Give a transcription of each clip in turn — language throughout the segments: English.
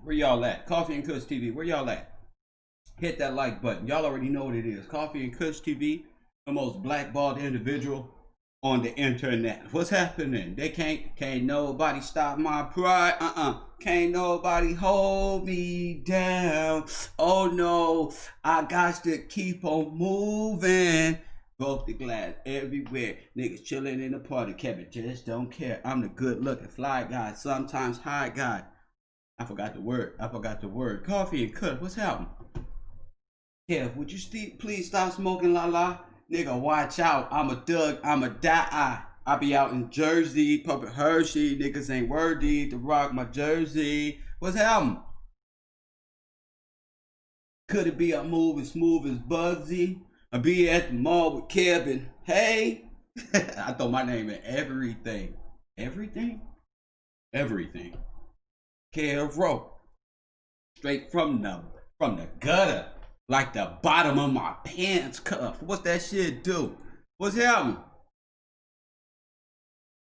Where y'all at? Koffee and KushTv, where y'all at? Hit that like button. Y'all already know what it is. Koffee and KushTv, the most blackballed individual on the internet. What's happening? They can't nobody stop my pride. Can't nobody hold me down. Oh no, I got to keep on moving. Broke the glass everywhere. Niggas chilling in the party. Kevin just don't care. I'm the good looking fly guy, sometimes high guy. I forgot the word. Koffee and Kush, what's happening? Kev, would you please stop smoking, la la? Nigga, watch out. I'm a thug. I'm a die. I be out in Jersey, pumping Hershey. Niggas ain't worthy to rock my jersey. What's happening? Could it be I'm moving smooth as Bugsy? I be at the mall with Kevin. Hey, I throw my name in everything. Everything? Everything. Kev, straight from the gutter, like the bottom of my pants cuff. What's that shit do? What's happening?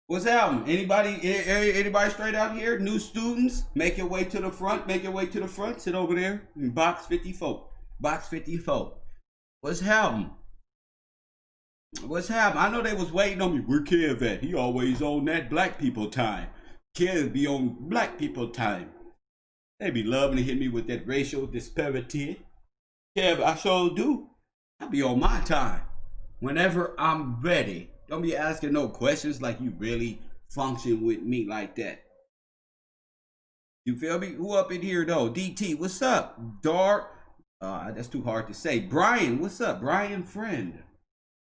What's happening? Anybody straight out here? New students, make your way to the front. Make your way to the front. Sit over there in box 54. Box 54. What's happening? What's happening? I know they was waiting on me. Where Kev at? He always on that black people time. Kev be on black people time. They be loving to hit me with that racial disparity. Kev, I sure do. I be on my time. Whenever I'm ready. Don't be asking no questions like you really function with me like that. You feel me? Who up in here though? DT, what's up? Dark. That's too hard to say. Brian, what's up? Brian friend.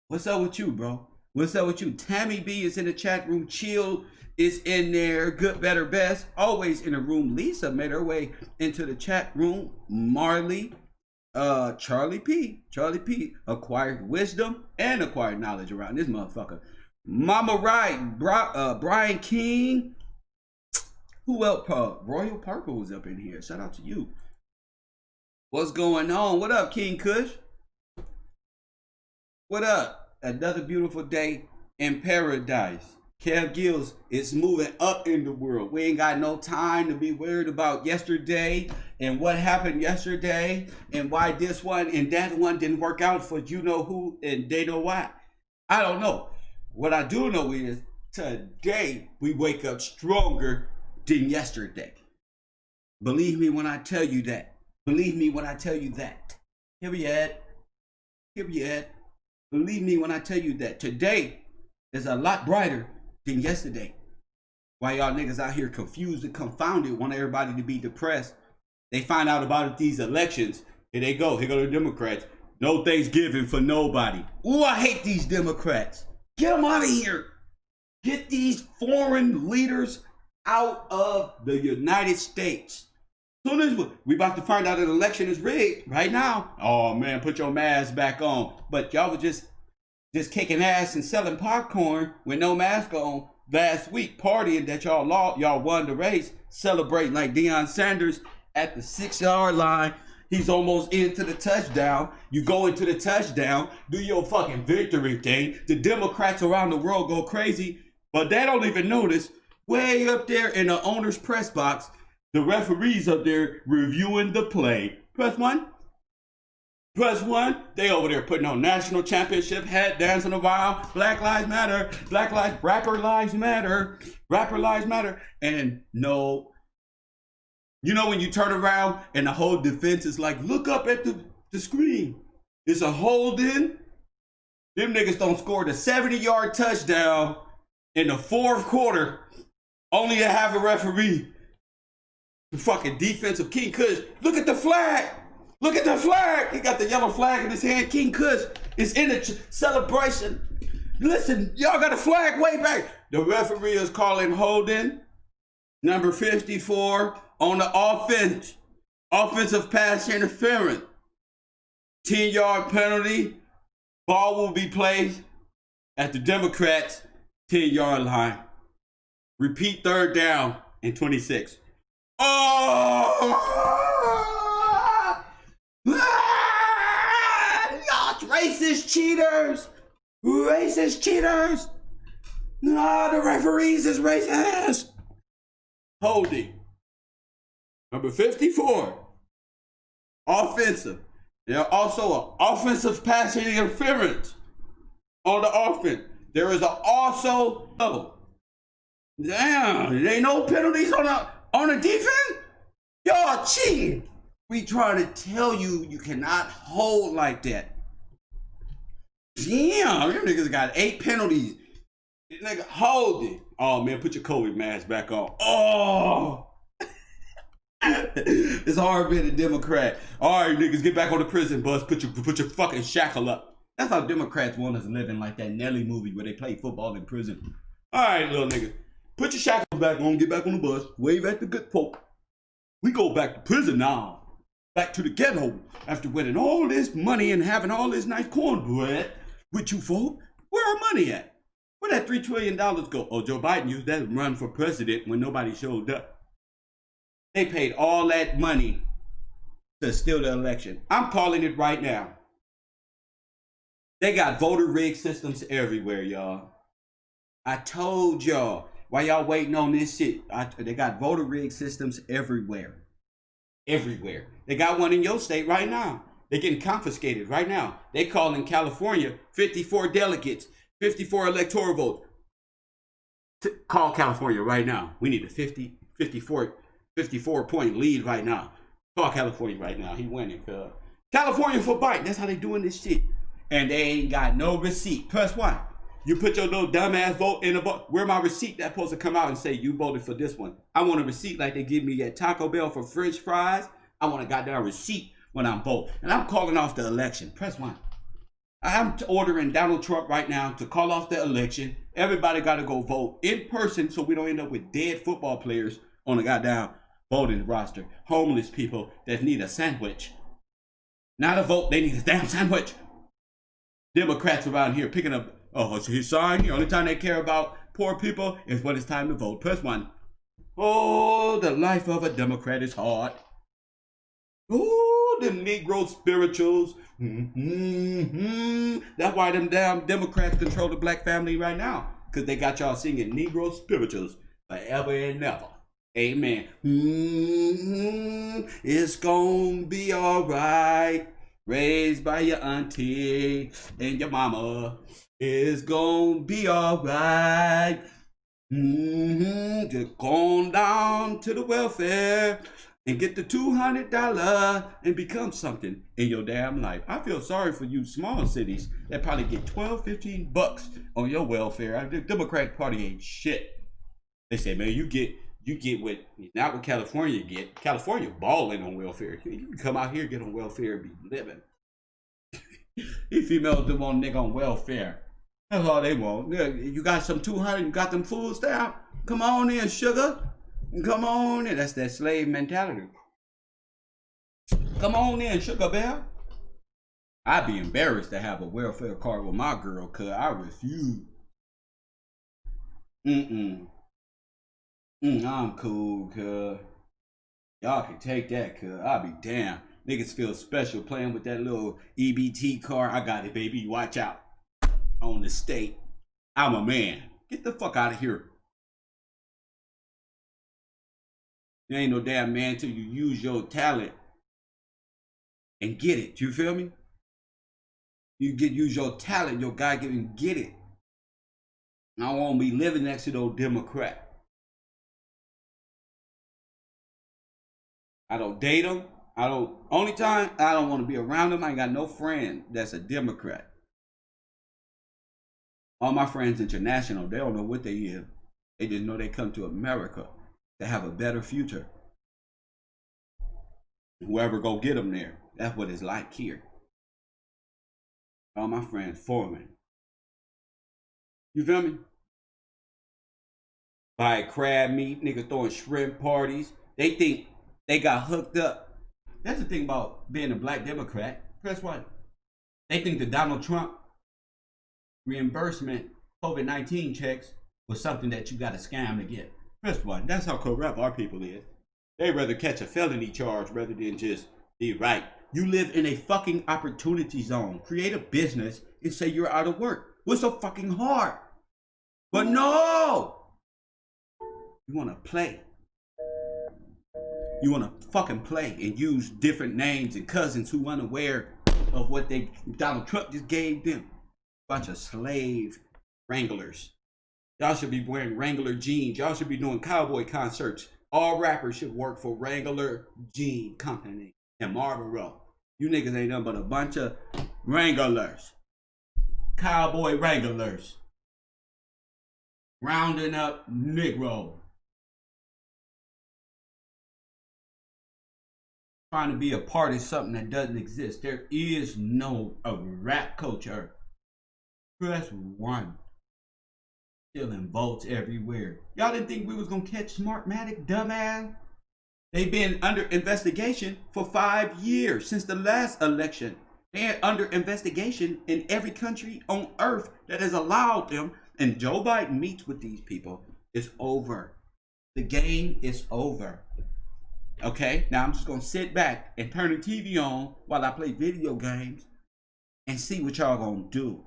What's up with you, bro? What's up with you? Tammy B is in the chat room. Chill is in there. Good, better, best. Always in the room. Lisa made her way into the chat room. Marley. Charlie P acquired wisdom and acquired knowledge around this motherfucker. Mama Right, Brian King. Who else? Royal Parker was up in here. Shout out to you. What's going on? What up, King Kush? What up? Another beautiful day in paradise. Kev Gills is moving up in the world. We ain't got no time to be worried about yesterday and what happened yesterday and why this one and that one didn't work out for you know who and they know why. I don't know. What I do know is today we wake up stronger than yesterday. Believe me when I tell you that. Believe me when I tell you that. Here we at. Believe me when I tell you that. Today is a lot brighter than yesterday. Why y'all niggas out here confused and confounded, want everybody to be depressed. They find out about these elections. Here they go. Here go the Democrats. No Thanksgiving for nobody. Ooh, I hate these Democrats. Get them out of here. Get these foreign leaders out of the United States. Soon as we about to find out an election is rigged right now. Oh man, put your mask back on. But y'all were just kicking ass and selling popcorn with no mask on last week, partying that y'all won the race, celebrating like Deion Sanders at the 6-yard line. He's almost into the touchdown. You go into the touchdown, do your fucking victory thing. The Democrats around the world go crazy, but they don't even notice. Way up there in the owner's press box, the referees up there reviewing the play. Press one. They over there putting on national championship hat, dancing around. Black lives matter. Rapper lives matter. And no, you know when you turn around and the whole defense is like, look up at the screen. It's a hold-in. Them niggas don't score the 70-yard touchdown in the fourth quarter, only to have a referee. The fucking defensive King Kush. Look at the flag. He got the yellow flag in his hand. King Kush is in the celebration. Listen, y'all got a flag way back. The referee is calling holding number 54 on the offense. Offensive pass interference. 10-yard penalty. Ball will be played at the Democrats' 10-yard line. Repeat third down and 26. Oh! Y'all racist cheaters! No, the referees is racist! Holding. Number 54, offensive. There are also an offensive passing interference on the offense. There is also double. Damn, there ain't no penalties on the defense? Y'all cheating. We trying to tell you you cannot hold like that. Damn, them niggas got 8 penalties. Nigga, hold it. Oh man, put your COVID mask back on. Oh. It's hard being a Democrat. All right, niggas, get back on the prison bus. Put your fucking shackle up. That's how Democrats want us living, like that Nelly movie where they play football in prison. All right, little nigga, put your shackles back on. Get back on the bus. Wave at the good folk. We go back to prison now. Back to the ghetto after winning all this money and having all this nice cornbread with you folk. Where our money at? Where that $3 trillion go? Oh, Joe Biden used that to run for president when nobody showed up. They paid all that money to steal the election. I'm calling it right now. They got voter rig systems everywhere, y'all. I told y'all. While y'all waiting on this shit, they got voter rig systems everywhere. Everywhere. They got one in your state right now. They're getting confiscated right now. They call in California 54 delegates, 54 electoral votes. Call California right now. We need a 54 point lead right now. Call California right now. He winning, cuz. California for Biden. That's how they doing this shit. And they ain't got no receipt. Press 1. You put your little dumbass vote in a vote. Where my receipt that's supposed to come out and say you voted for this one? I want a receipt like they give me at Taco Bell for French fries. I want a goddamn receipt when I'm voting. And I'm calling off the election. Press 1. I'm ordering Donald Trump right now to call off the election. Everybody got to go vote in person so we don't end up with dead football players on the goddamn voting roster. Homeless people that need a sandwich. Not a vote, they need a damn sandwich. Democrats around here picking up, oh, so he's sorry. The only time they care about poor people is when it's time to vote. Press 1. Oh, the life of a Democrat is hard. Oh, the Negro spirituals. That's why them damn Democrats control the black family right now. Because they got y'all singing Negro spirituals forever and never. Amen. It's gonna be all right. Raised by your auntie and your mama. It's gonna be all right. Just go on down to the welfare and get the $200 and become something in your damn life. I feel sorry for you small cities that probably get $12-15 on your welfare. The Democratic Party ain't shit. They say, man, you get what, not what California get. California balling on welfare. You can come out here, get on welfare, and be living. These females don't want nigga on welfare. That's all they want. You got some 200, you got them food stamps? Come on in, sugar. Come on in. That's that slave mentality. Come on in, sugar bear. I'd be embarrassed to have a welfare card with my girl, cause I refuse. I'm cool, cuz. Y'all can take that, cuz. I'll be damn. Niggas feel special playing with that little EBT card. I got it, baby. Watch out. On the state. I'm a man. Get the fuck out of here. You ain't no damn man till you use your talent and get it. You feel me? Use your talent, your God-given, get it. I won't be living next to no Democrat. I don't date them. Only time I don't want to be around them, I ain't got no friend that's a Democrat. All my friends international, they don't know what they is. They just know they come to America to have a better future. Whoever go get them there, that's what it's like here. All my friends foreign. You feel me? Buy crab meat, niggas throwing shrimp parties. They think they got hooked up. That's the thing about being a black Democrat. Press 1. They think the Donald Trump reimbursement COVID-19 checks was something that you got to scam to get. Press 1. That's how corrupt our people is. They rather catch a felony charge rather than just be right. You live in a fucking opportunity zone. Create a business and say you're out of work. What's so fucking hard? But no! You want to play. You want to fucking play and use different names and cousins who unaware of what Donald Trump just gave them. Bunch of slave wranglers. Y'all should be wearing Wrangler jeans. Y'all should be doing cowboy concerts. All rappers should work for Wrangler Jean Company and Marlboro. You niggas ain't nothing but a bunch of wranglers. Cowboy wranglers. Rounding up Negro. Trying to be a part of something that doesn't exist. There is no rap culture. Press 1. Stealing votes everywhere. Y'all didn't think we was gonna catch Smartimatic, dumbass? They've been under investigation for 5 years since the last election. They're under investigation in every country on earth that has allowed them. And Joe Biden meets with these people. It's over. The game is over. Okay, now I'm just gonna sit back and turn the TV on while I play video games and see what y'all gonna do.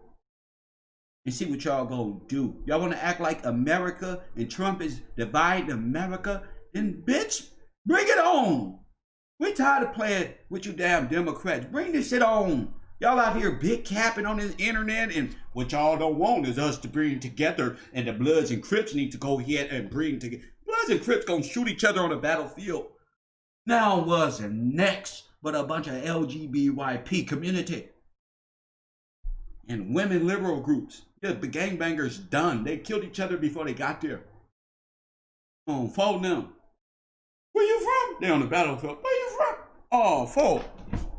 Y'all wanna act like America and Trump is dividing America? Then bitch, bring it on. We tired of playing with you damn Democrats. Bring this shit on. Y'all out here big capping on this internet, and what y'all don't want is us to bring together, and the Bloods and Crips need to go ahead and bring together. Bloods and Crips gonna shoot each other on the battlefield. Now wasn't next but a bunch of LGBTQ community and women liberal groups. Yeah, the gangbangers done. They killed each other before they got there. Phone them. Where you from? They on the battlefield. Where you from? Oh, fool.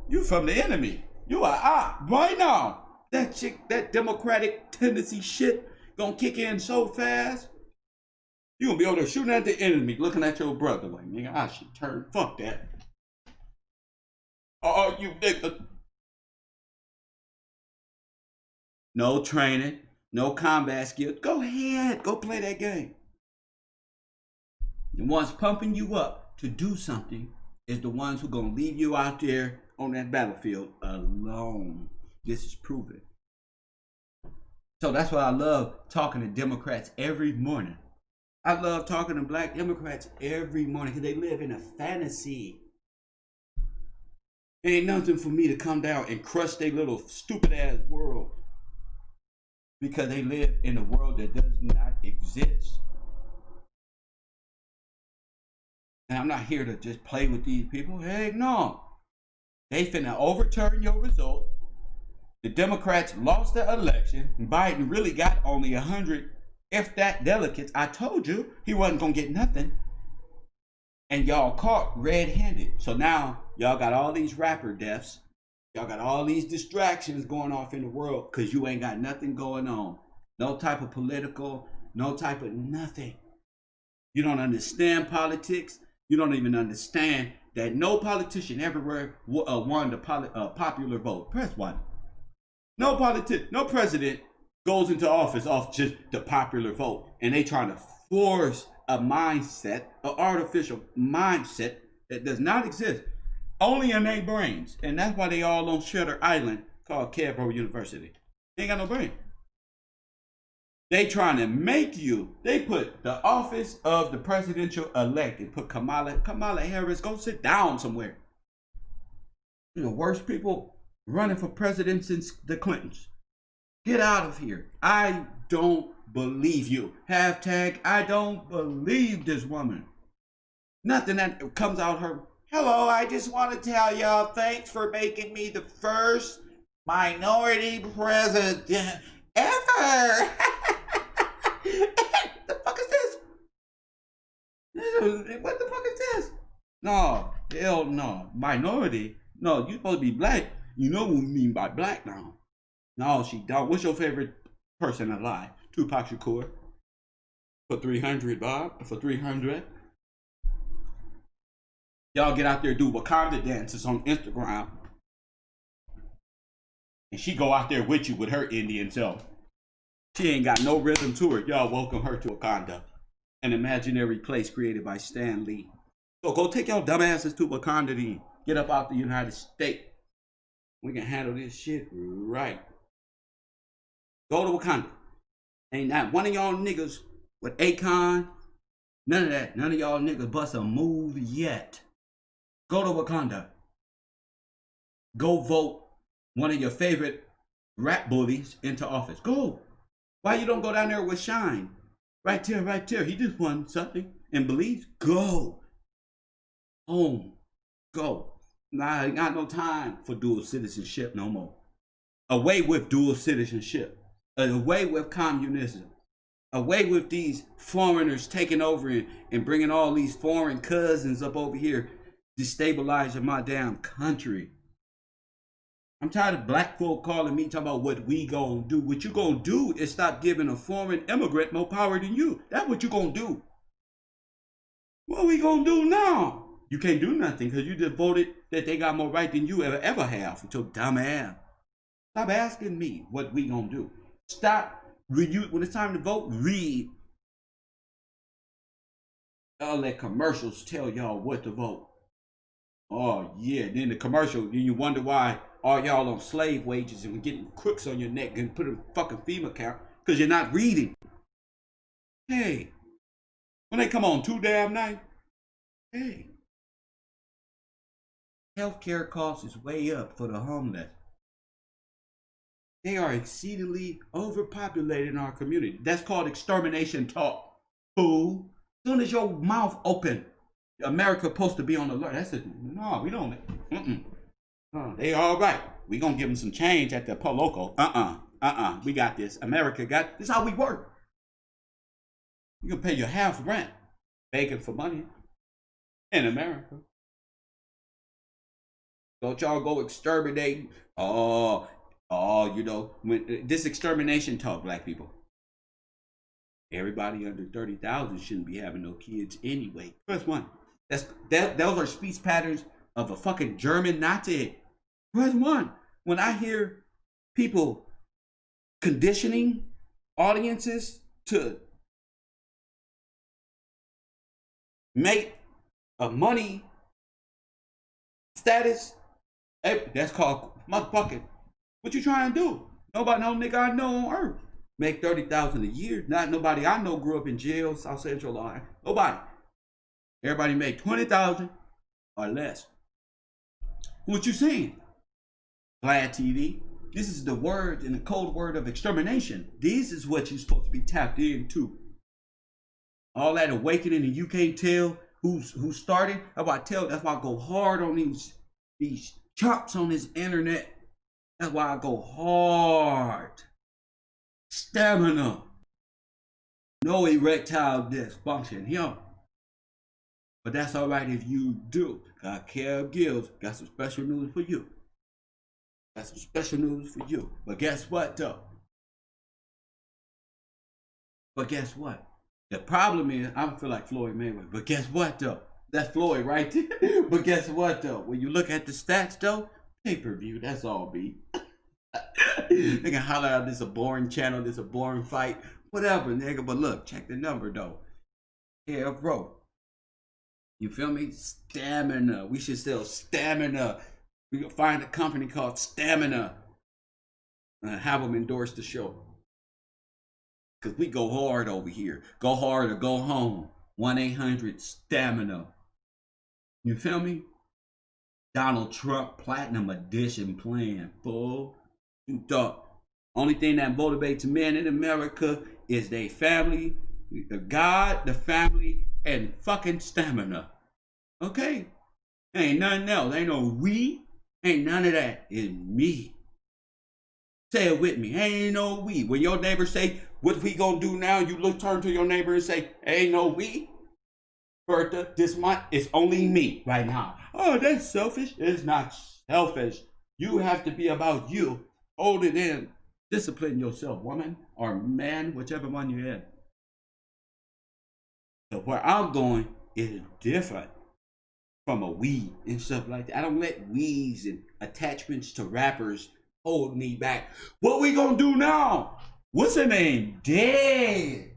You from the enemy. You are out right now. That chick, that democratic tendency shit gonna kick in so fast. You gonna be over there shooting at the enemy, looking at your brother like, nigga, I should turn. Fuck that. Oh, you nigga. No training, no combat skills. Go ahead, go play that game. The ones pumping you up to do something is the ones who gonna leave you out there on that battlefield alone. This is proven. So that's why I love talking to Democrats every morning. I love talking to black Democrats every morning because they live in a fantasy. It ain't nothing for me to come down and crush their little stupid ass world because they live in a world that does not exist. And I'm not here to just play with these people. Heck no. They finna overturn your result. The Democrats lost the election. And Biden really got only 100, if that, delegates. I told you he wasn't gonna get nothing. And y'all caught red-handed. So now y'all got all these rapper deaths. Y'all got all these distractions going off in the world because you ain't got nothing going on. No type of political, no type of nothing. You don't understand politics. You don't even understand that no politician ever won the popular vote. Press 1. No president goes into office off just the popular vote. And they trying to force a mindset, an artificial mindset that does not exist. Only in their brains. And that's why they all on Shutter Island called Cadbro University. They ain't got no brain. They trying to make you, they put the office of the presidential elect and put Kamala Harris, go sit down somewhere. You're the worst people running for president since the Clintons. Get out of here. I don't believe you. Hashtag, I don't believe this woman. Nothing that comes out her. Hello, I just want to tell y'all thanks for making me the first minority president ever. The fuck is this? What the fuck is this? No, hell no. Minority? No, you supposed to be black. You know what we mean by black now. No, she don't. What's your favorite person alive? Tupac Shakur. For 300, Bob. For 300. Y'all get out there, do Wakanda dances on Instagram. And she go out there with you with her Indian self. She ain't got no rhythm to her. Y'all welcome her to Wakanda. An imaginary place created by Stan Lee. So go take y'all dumbasses to Wakanda then. Get up out the United States. We can handle this shit right. Go to Wakanda. Ain't not one of y'all niggas with Akon. None of that. None of y'all niggas bust a move yet. Go to Wakanda. Go vote one of your favorite rap bullies into office. Go. Why you don't go down there with Shine? Right there, right there. He just won something and believes. Go. Home. Go. Nah, I ain't got no time for dual citizenship no more. Away with dual citizenship. Away with communism. Away with these foreigners taking over and bringing all these foreign cousins up over here, destabilizing my damn country. I'm tired of black folk calling me, talking about what we gonna do. What you gonna do is stop giving a foreign immigrant more power than you. That's what you gonna do. What we gonna do now? You can't do nothing because you just voted that they got more right than you ever have. With your dumb ass. Stop asking me what we gonna do. Stop. When it's time to vote, read. I'll let commercials tell y'all what to vote. Oh yeah, then the commercial, then you wonder why all y'all on slave wages and getting crooks on your neck and put a fucking FEMA count because you're not reading. Hey, when they come on too damn nice, hey, healthcare costs is way up for the homeless. They are exceedingly overpopulated in our community. That's called extermination talk. Fool. As soon as your mouth open, America supposed to be on alert. That's it. No, we don't. They all right. We gonna give them some change at the Poloco. We got this. America got this. Is how we work. You can pay your half rent, begging for money in America. Don't y'all go exterminate? You know, when this extermination talk, black people. Everybody under 30,000 shouldn't be having no kids anyway. First one. Those are speech patterns of a fucking German Nazi. First one. When I hear people conditioning audiences to make a money status, hey, that's called motherfucking. What you trying to do? Nobody, no nigga I know on earth make 30,000 a year. Not nobody I know grew up in jail, South Central line. Nobody. Everybody make 20,000 or less. What you saying? Glad TV. This is the word and the code word of extermination. This is what you're supposed to be tapped into. All that awakening and you can't tell who started. That's why I go hard on these chops on this internet. That's why I go hard. Stamina. No erectile dysfunction here. But that's all right if you do. Got Kev Gills got some special news for you. Got some special news for you. But guess what though? The problem is, I don't feel like Floyd Mayweather. But guess what though? That's Floyd right there. But guess what though? When you look at the stats though, pay-per-view, that's all be. They can holler out this a boring channel, this a boring fight, whatever, nigga. But look, check the number though. Yeah, bro. You feel me? Stamina. We should sell Stamina. We can find a company called Stamina and have them endorse the show. Because we go hard over here. Go hard or go home. 1-800-STAMINA. You feel me? Donald Trump Platinum Edition plan, fool. You thought only thing that motivates men in America is their family, the God, the family, and fucking stamina. Okay? Ain't nothing else. Ain't no we. Ain't none of that. It's me. Say it with me. Ain't no we. When your neighbor say, what we gonna do now? You turn to your neighbor and say, ain't no we. Bertha, this month, it's only me right now. Oh, that's selfish. It's not selfish. You have to be about you. Hold it in. Discipline yourself, woman or man, whichever one you're in. So where I'm going is different from a we and stuff like that. I don't let we's and attachments to rappers hold me back. What we gonna do now? What's her name? Dead.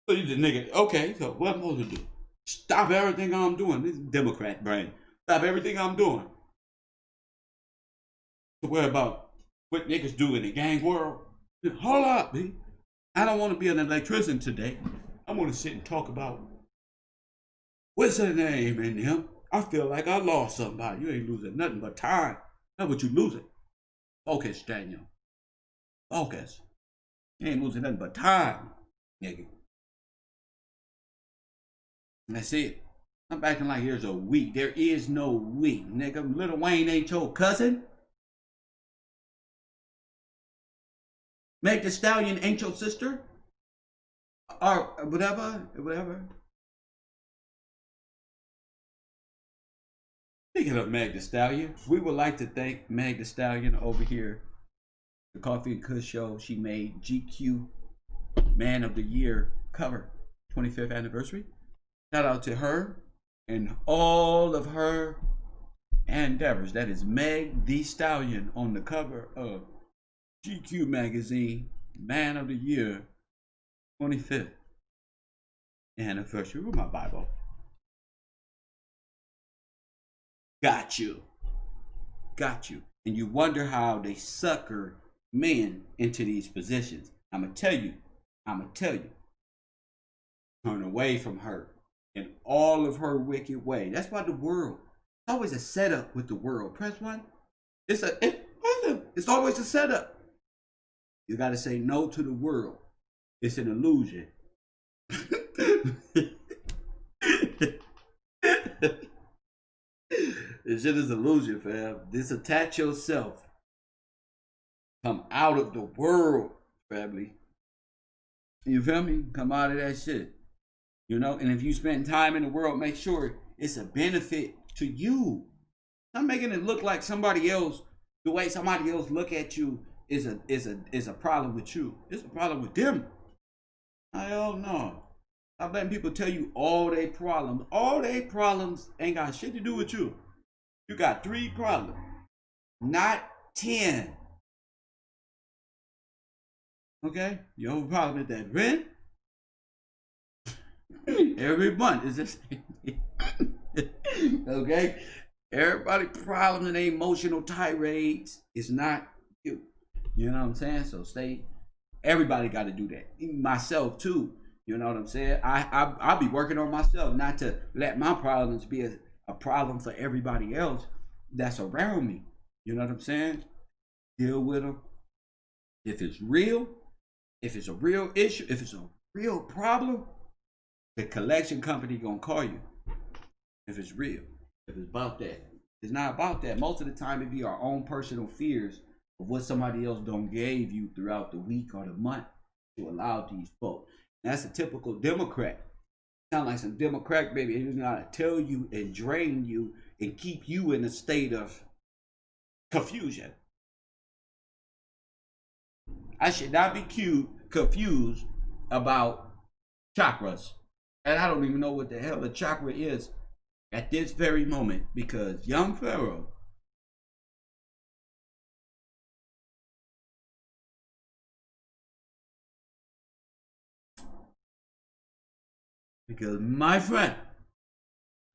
So you just nigga, okay, so what I'm supposed to do? Stop everything I'm doing. This is Democrat brain. Stop everything I'm doing. To worry about what niggas do in the gang world. Hold up, B. I don't want to be an electrician today. I want to sit and talk about What's her name in him? I feel like I lost somebody. You ain't losing nothing but time. That's what you losing. Focus, Daniel. Focus. You ain't losing nothing but time, nigga. That's it. I'm acting like there's a we. There is no we, nigga. Lil Wayne ain't your cousin. Meg Thee Stallion ain't your sister. Or whatever. Speaking of Meg Thee Stallion, we would like to thank Meg Thee Stallion over here, the Koffee and Kush show. She made GQ Man of the Year cover, 25th anniversary. Shout out to her and all of her endeavors. That is Meg Thee Stallion on the cover of GQ magazine, Man of the Year, 25th anniversary. Where's my Bible? Got you. And you wonder how they sucker men into these positions. I'ma tell you. Turn away from her in all of her wicked way. That's why the world, it's always a setup with the world. Press one. It's always a setup. You gotta say no to the world. It's an illusion. This shit is illusion, fam. Disattach yourself. Come out of the world, family. You feel me? Come out of that shit. You know, and if you spend time in the world, make sure it's a benefit to you. Not making it look like somebody else, the way somebody else look at you is a problem with you. It's a problem with them. I don't know. I'm letting people tell you all their problems. All their problems ain't got shit to do with you. You got 3 problems, not 10. Okay? Your only problem is that rent. Every month is this. Okay? Everybody's problems and their emotional tirades is not you. You know what I'm saying? So everybody got to do that. Even myself too. You know what I'm saying? I'll be working on myself not to let my problems be a problem for everybody else that's around me. You know what I'm saying? Deal with them. If it's real, if it's a real issue, if it's a real problem, the collection company gonna call you. If it's real, if it's about that. It's not about that. Most of the time it be our own personal fears of what somebody else don't gave you throughout the week or the month to allow these folks. That's a typical Democrat. Sound like some Democrat baby. They just gotta tell you and drain you and keep you in a state of confusion. I should not be confused about chakras. And I don't even know what the hell a chakra is at this very moment, because young Pharaoh because my friend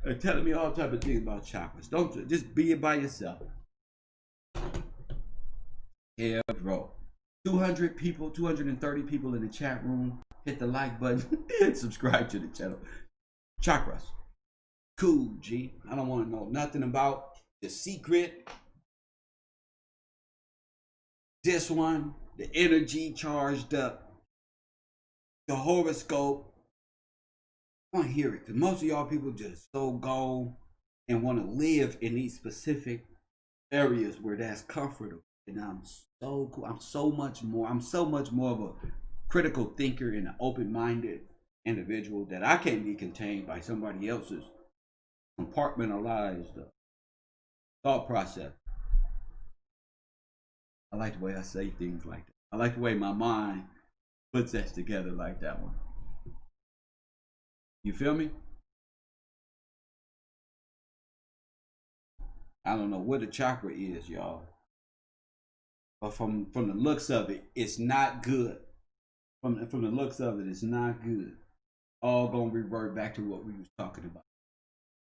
are telling me all type of things about chakras. Don't just be it by yourself. Yeah, bro. 200 people, 230 people in the chat room. Hit the like button and subscribe to the channel. Chakras. Cool, G. I don't want to know nothing about the secret. This one, the energy charged up, the horoscope. I want to hear it, because most of y'all people just so gone and want to live in these specific areas where that's comfortable. And I'm so cool. I'm so much more of a critical thinker and an open-minded individual that I can't be contained by somebody else's compartmentalized thought process. I like the way I say things like that. I like the way my mind puts that together like that one. You feel me? I don't know what a chakra is, y'all. But from the looks of it, it's not good. From the looks of it, it's not good. All gonna revert back to what we was talking about.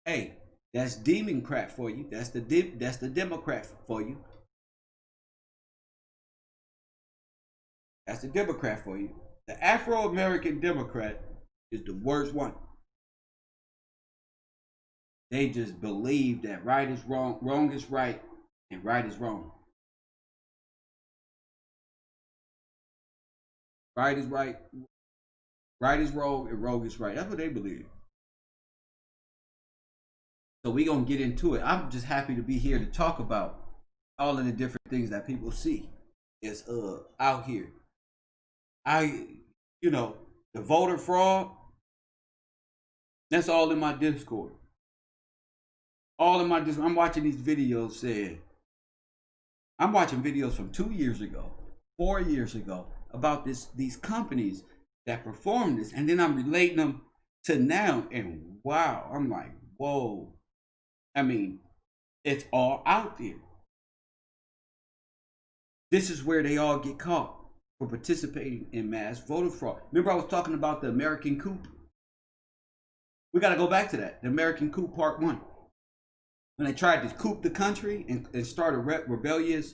Hey, that's demon crap for you. That's the Democrat for you. That's the Democrat for you. The Afro-American Democrat is the worst one. They just believe that right is wrong, wrong is right, and right is wrong. Right is right, right is wrong, and wrong is right. That's what they believe. So we gonna get into it. I'm just happy to be here to talk about all of the different things that people see is out here. I, you know, the voter fraud. That's all in my Discord. All in my Discord. I'm watching these videos. I'm watching videos from 2 years ago, 4 years ago about these companies that perform this, and then I'm relating them to now, and wow, I'm like, whoa. I mean, it's all out there. This is where they all get caught for participating in mass voter fraud. Remember, I was talking about the American coup. We got to go back to that. The American coup, part one. When they tried to coup the country and start a rebellious,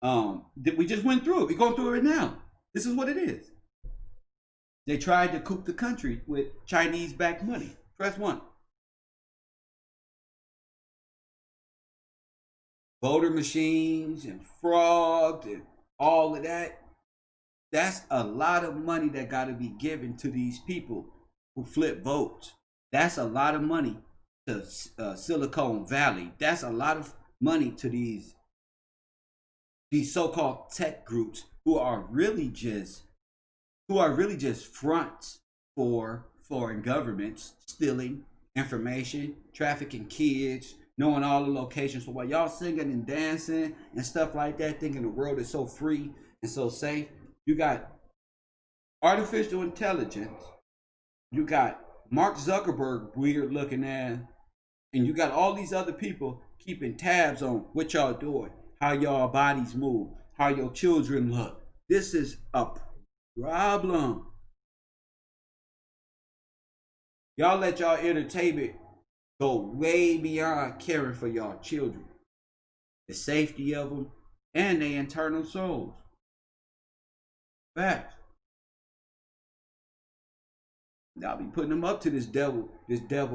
we just went through it. We're going through it now. This is what it is. They tried to coup the country with Chinese-backed money. Press one. Voter machines and fraud and all of that. That's a lot of money that got to be given to these people who flip votes. That's a lot of money to Silicon Valley. That's a lot of money to these so-called tech groups who are really just fronts for foreign governments, stealing information, trafficking kids, knowing all the locations. So while y'all singing and dancing and stuff like that, thinking the world is so free and so safe, you got artificial intelligence, you got Mark Zuckerberg weird looking ass, and you got all these other people keeping tabs on what y'all doing, how y'all bodies move, how your children look. This is a problem. Y'all let y'all entertainment go way beyond caring for y'all children, the safety of them, and their internal souls. Facts. Y'all be putting them up to this devil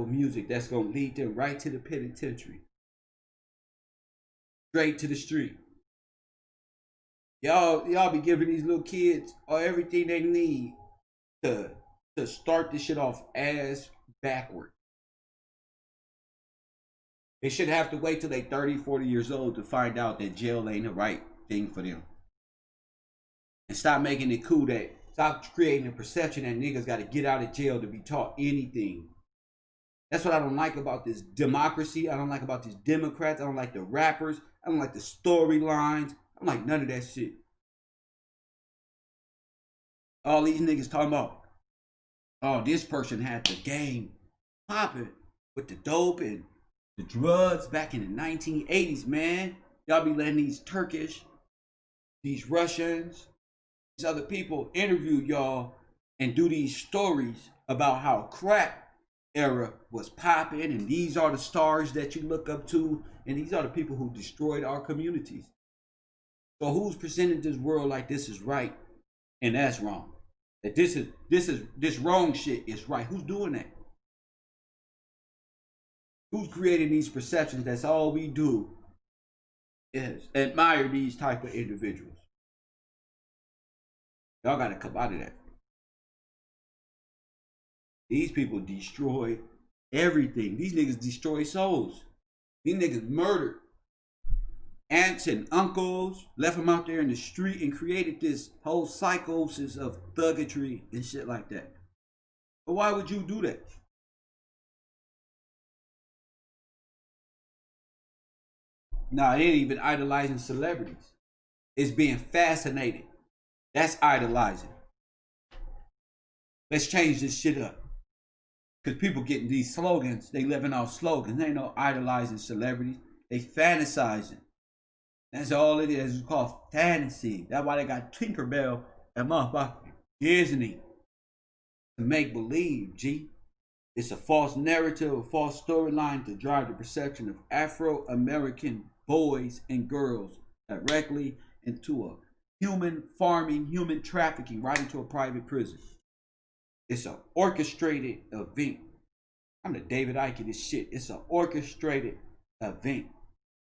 music that's gonna lead them right to the penitentiary, straight to the street. Y'all be giving these little kids everything they need to start this shit off ass backward. They shouldn't have to wait till they 30, 40 years old to find out that jail ain't the right thing for them. And stop making it cool that, stop creating a perception that niggas got to get out of jail to be taught anything. That's what I don't like about this democracy. I don't like about these Democrats. I don't like the rappers. I don't like the storylines. I don't like none of that shit. All these niggas talking about, oh, this person had the game popping with the dope and the drugs back in the 1980s, man. Y'all be letting these Turkish, these Russians, these other people interview y'all and do these stories about how crack era was popping, and these are the stars that you look up to, and these are the people who destroyed our communities. So who's presenting this world like this is right and that's wrong? That this wrong shit is right. Who's doing that? Who's creating these perceptions? That's all we do is admire these type of individuals. Y'all gotta come out of that. These people destroy everything. These niggas destroy souls. These niggas murdered aunts and uncles, left them out there in the street, and created this whole psychosis of thuggery and shit like that. But why would you do that? Nah, it ain't even idolizing celebrities. It's being fascinated. That's idolizing. Let's change this shit up. Because people getting these slogans, they living off slogans. They ain't no idolizing celebrities. They fantasizing. That's all it is. It's called fantasy. That's why they got Tinkerbell and motherfucking Disney. To make believe, G. It's a false narrative, a false storyline to drive the perception of Afro-American boys and girls directly into a human farming, human trafficking, right into a private prison. It's an orchestrated event I'm the David Icke of this shit. It's an orchestrated event.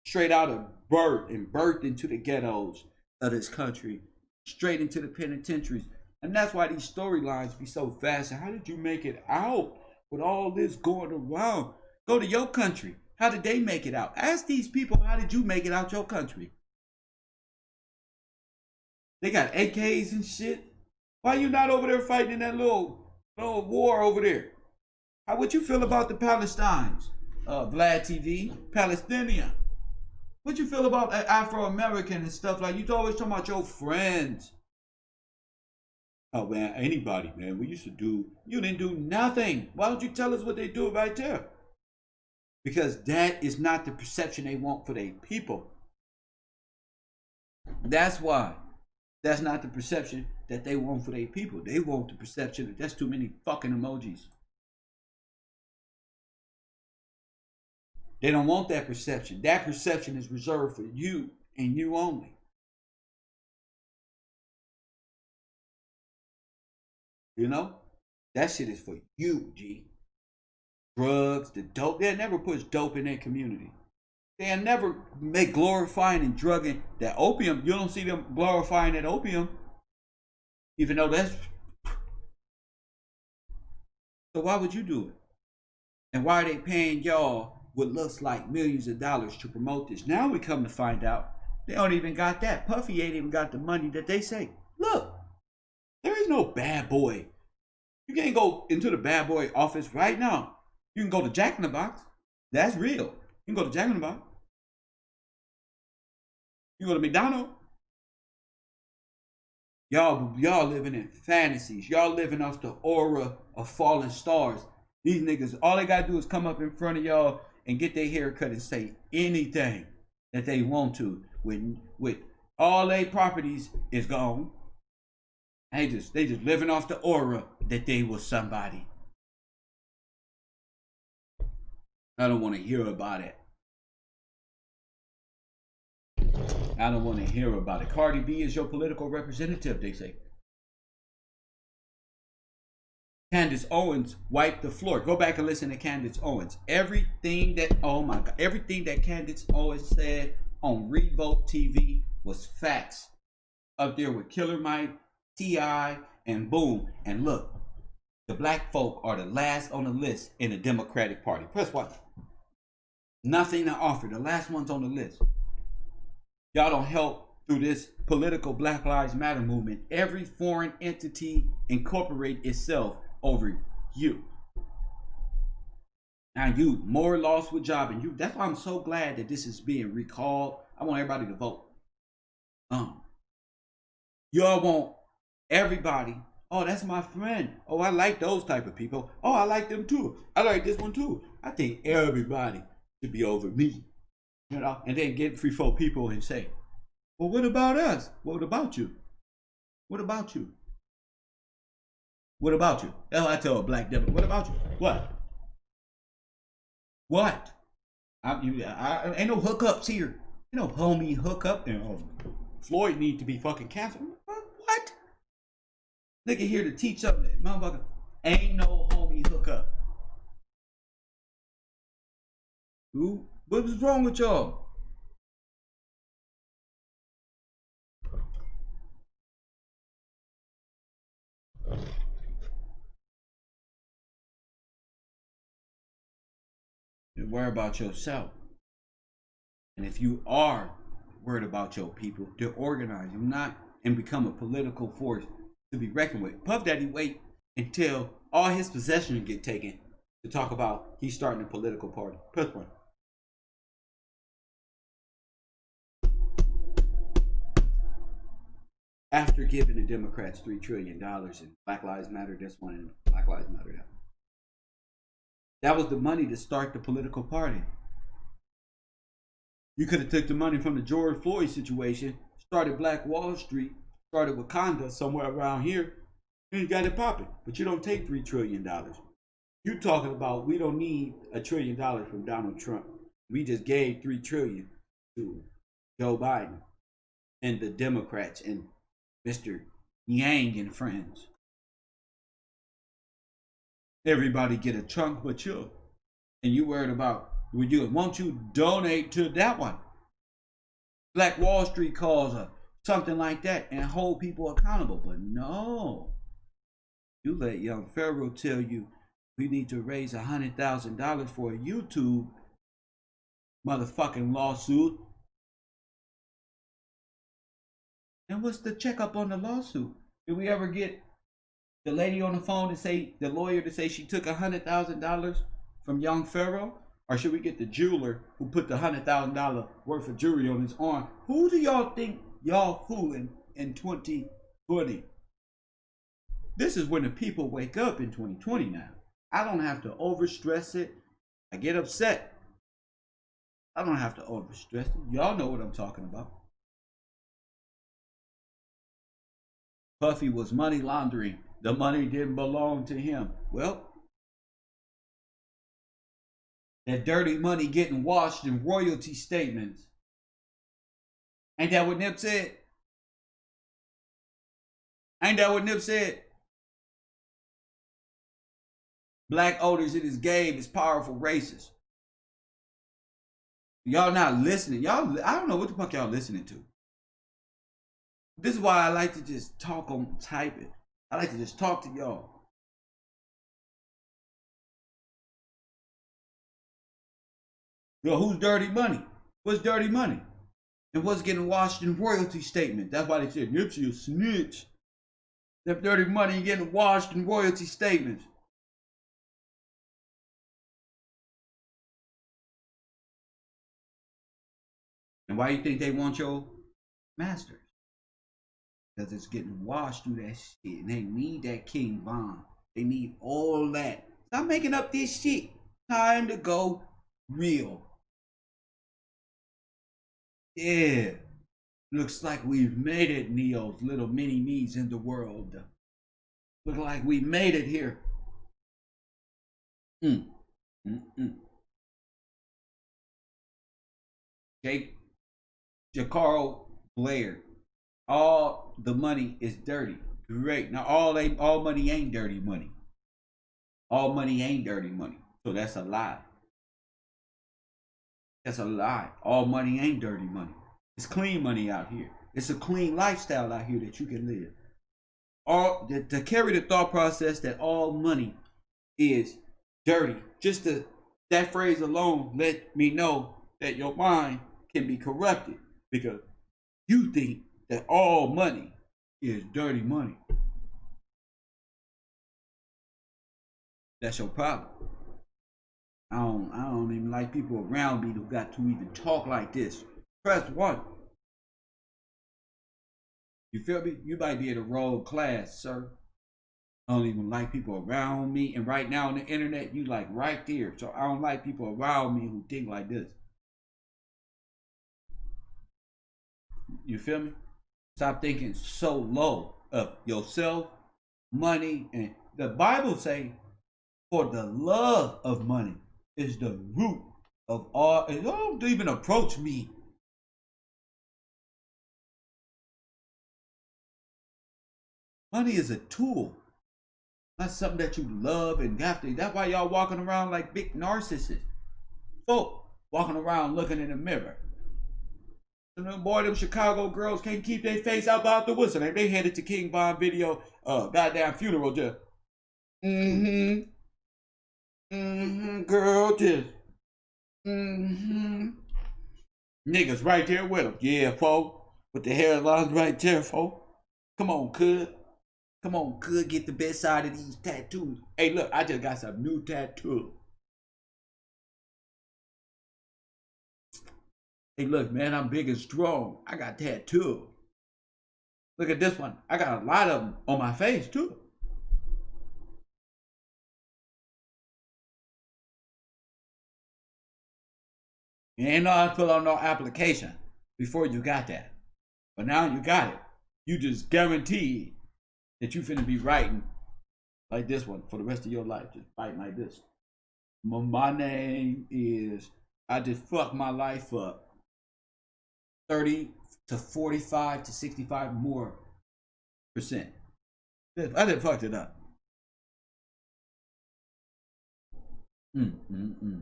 Straight out of birth and birthed into the ghettos of this country. Straight into the penitentiaries. And that's why these storylines be so fast. How did you make it out with all this going around? Go to your country. How did they make it out? Ask these people, how did you make it out your country? They got AKs and shit. Why you not over there fighting in that little war over there? How would you feel about the Palestinians? Vlad TV, Palestinian. What you feel about Afro-American and stuff like you always talking about your friends? Oh man, anybody, man. We used to do, you didn't do nothing. Why don't you tell us what they do right there? Because that is not the perception they want for their people. That's why. That's not the perception that they want for their people. They want the perception that that's too many fucking emojis. They don't want that perception. That perception is reserved for you and you only. You know? That shit is for you, G. Drugs, the dope. They'll never push dope in their community. They'll never make glorifying and drugging that opium. You don't see them glorifying that opium. Even though that's... So why would you do it? And why are they paying y'all what looks like millions of dollars to promote this? Now we come to find out they don't even got that. Puffy ain't even got the money that they say. Look, there is no bad boy. You can't go into the bad boy office right now. You can go to Jack in the Box. That's real. You can go to Jack in the Box. You go to McDonald's. Y'all living in fantasies. Y'all living off the aura of fallen stars. These niggas, all they gotta do is come up in front of y'all and get their hair cut and say anything that they want to. With all their properties is gone. They just living off the aura that they was somebody. I don't want to hear about it. I don't want to hear about it. Cardi B is your political representative, they say. Candace Owens wiped the floor. Go back and listen to Candace Owens. Everything that, oh my God, everything that Candace Owens said on Revolt TV was facts. Up there with Killer Mike, T.I., and boom. And look, the black folk are the last on the list in the Democratic Party. Press what? Nothing to offer. The last ones on the list. Y'all don't help through this political Black Lives Matter movement. Every foreign entity incorporate itself over you. Now you more lost with job and you. That's why I'm so glad that this is being recalled. I want everybody to vote. Y'all want everybody. Oh, that's my friend. Oh, I like those type of people. Oh, I like them too. I like this one too. I think everybody should be over me. You know, and then get 3-4 people and say, well, what about us? What about you? What about you? What about you? That's what I tell a black devil. What about you? What? What? I ain't no hookups here. You know, homie hookup. You know, Floyd need to be fucking canceled. What? Nigga here to teach something. Motherfucker, ain't no homie hookup. Who? What was wrong with y'all? And worry about yourself. And if you are worried about your people, to organize them, not and become a political force to be reckoned with. Puff Daddy wait until all his possessions get taken to talk about he's starting a political party. Press one. After giving the Democrats $3 trillion in Black Lives Matter, this one in Black Lives Matter. That was the money to start the political party. You could have took the money from the George Floyd situation, started Black Wall Street, started Wakanda somewhere around here, and you got it popping. But you don't take $3 trillion. You talking about we don't need $1 trillion from Donald Trump. We just gave $3 trillion to Joe Biden and the Democrats and Mr. Yang and friends. everybody get a chunk but you. And you worried about, won't you donate to that one? Black Wall Street calls her, something like that, and hold people accountable. But no, you let young Pharaoh tell you we need to raise $100,000 for a YouTube motherfucking lawsuit. And what's the checkup on the lawsuit? Did we ever get the lady on the phone to say, the lawyer to say she took $100,000 from young Pharaoh? Or should we get the jeweler who put the $100,000 worth of jewelry on his arm? Who do y'all think y'all fooling in 2020? This is when the people wake up in 2020 now. I don't have to overstress it. I get upset. I don't have to overstress it. Y'all know what I'm talking about. Koffee was money laundering. The money didn't belong to him. Well, that dirty money getting washed in royalty statements. Ain't that what Nip said? Ain't that what Nip said? Black owners in this game is powerful racists. Y'all not listening. Y'all, I don't know what the fuck y'all listening to. This is why I like to just talk on type it. I like to just talk to y'all. Yo, who's dirty money? What's dirty money? And what's getting washed in royalty statement? That's why they said Nipsey a snitch. That dirty money getting washed in royalty statements. And why you think they want your masters? Because it's getting washed through that shit. And they need that King Von. They need all that. Stop making up this shit. Time to go real. Yeah. Looks like we've made it, Neo's little mini me's in the world. Look like we made it here. Jake Jacaro Blair. All the money is dirty. Great. Now all money ain't dirty money. All money ain't dirty money. So that's a lie. That's a lie. All money ain't dirty money. It's clean money out here. It's a clean lifestyle out here that you can live. All to carry the thought process that all money is dirty. Just that phrase alone let me know that your mind can be corrupted because you think that all money is dirty money. That's your problem. I don't even like people around me who got to even talk like this. Press 1. You feel me? You might be in a rogue class, sir. I don't even like people around me. And right now on the internet, you like right there. So I don't like people around me who think like this. You feel me? Stop thinking so low of yourself, money, and the Bible say, for the love of money is the root of all. And don't even approach me. Money is a tool, not something that you love and have to. That's why y'all walking around like big narcissists. Folk walking around looking in the mirror. And boy, them Chicago girls can't keep their face out about the whistle. They headed to King Von video, goddamn funeral just. Girl, just. Niggas right there with them. Yeah, folks. With the hairlines right there, folks. Come on, cuz. Come on, cuz. Get the best side of these tattoos. Hey, look, I just got some new tattoos. Hey, look, man, I'm big and strong. I got tattoos. Look at this one. I got a lot of them on my face, too. You ain't know how to fill out no application before you got that. But now you got it. You just guaranteed that you finna be writing like this one for the rest of your life. Just writing like this. My name is, I just fucked my life up 30 to 45 to 65 more %. I just fucked it up. Mm, mm, mm.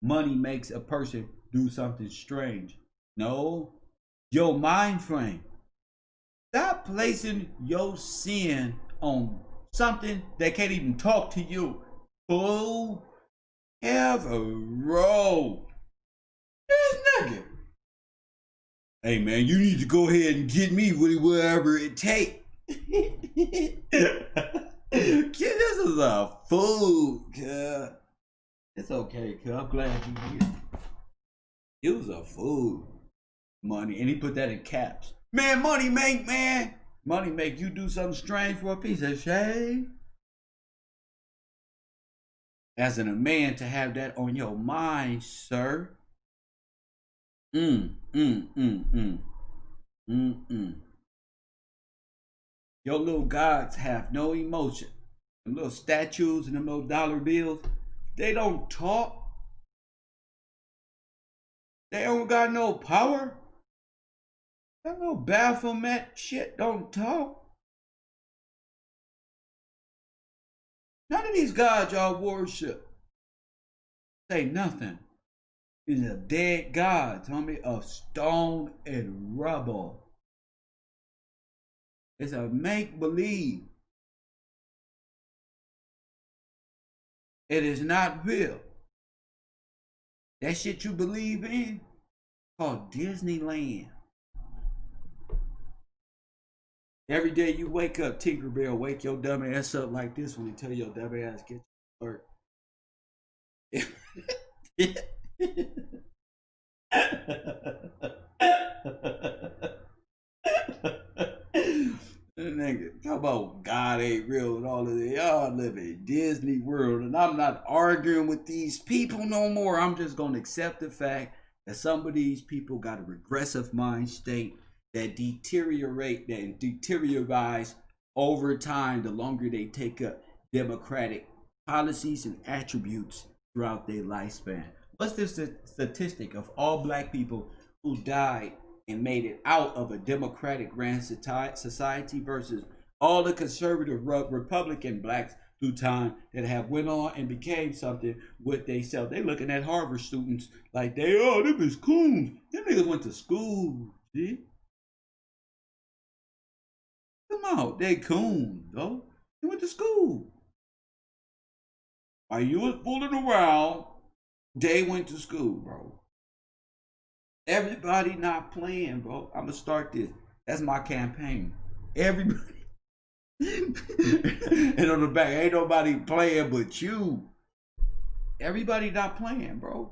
Money makes a person do something strange. No, your mind frame. Stop placing your sin on something that can't even talk to you. Fool, have a roll. This nigga. Hey man, you need to go ahead and get me whatever it take. Kid, this is a fool, cuz. It's okay, cuz. I'm glad you here. It was a fool. Money, and he put that in caps. Man, money make, man. Money make you do something strange for a piece of shade. As in a man to have that on your mind, sir. Mm, mm, mm, mm, mm. Your little gods have no emotion. The little statues and the little dollar bills, they don't talk. They don't got no power. That little Baphomet shit don't talk. None of these gods y'all worship say nothing. These are dead gods, homie, of stone and rubble. It's a make believe. It is not real. That shit you believe in called Disneyland. Every day you wake up, Tinkerbell wake your dumb ass up like this when you tell your dumb ass get to work. Nigga, talk about God ain't real and all of that. Y'all live in Disney World, and I'm not arguing with these people no more. I'm just gonna accept the fact that some of these people got a regressive mind state that deteriorates over time the longer they take up democratic policies and attributes throughout their lifespan. What's the statistic of all black people who died and made it out of a democratic grand society versus all the conservative Republican blacks through time that have went on and became something with themselves? They looking at Harvard students like them is coons. Them niggas went to school, see? Come on, they coons, though. They went to school. While you was fooling around, they went to school, bro. Everybody not playing, bro. I'm gonna start this. That's my campaign. Everybody. And on the back, ain't nobody playing but you. Everybody not playing, bro.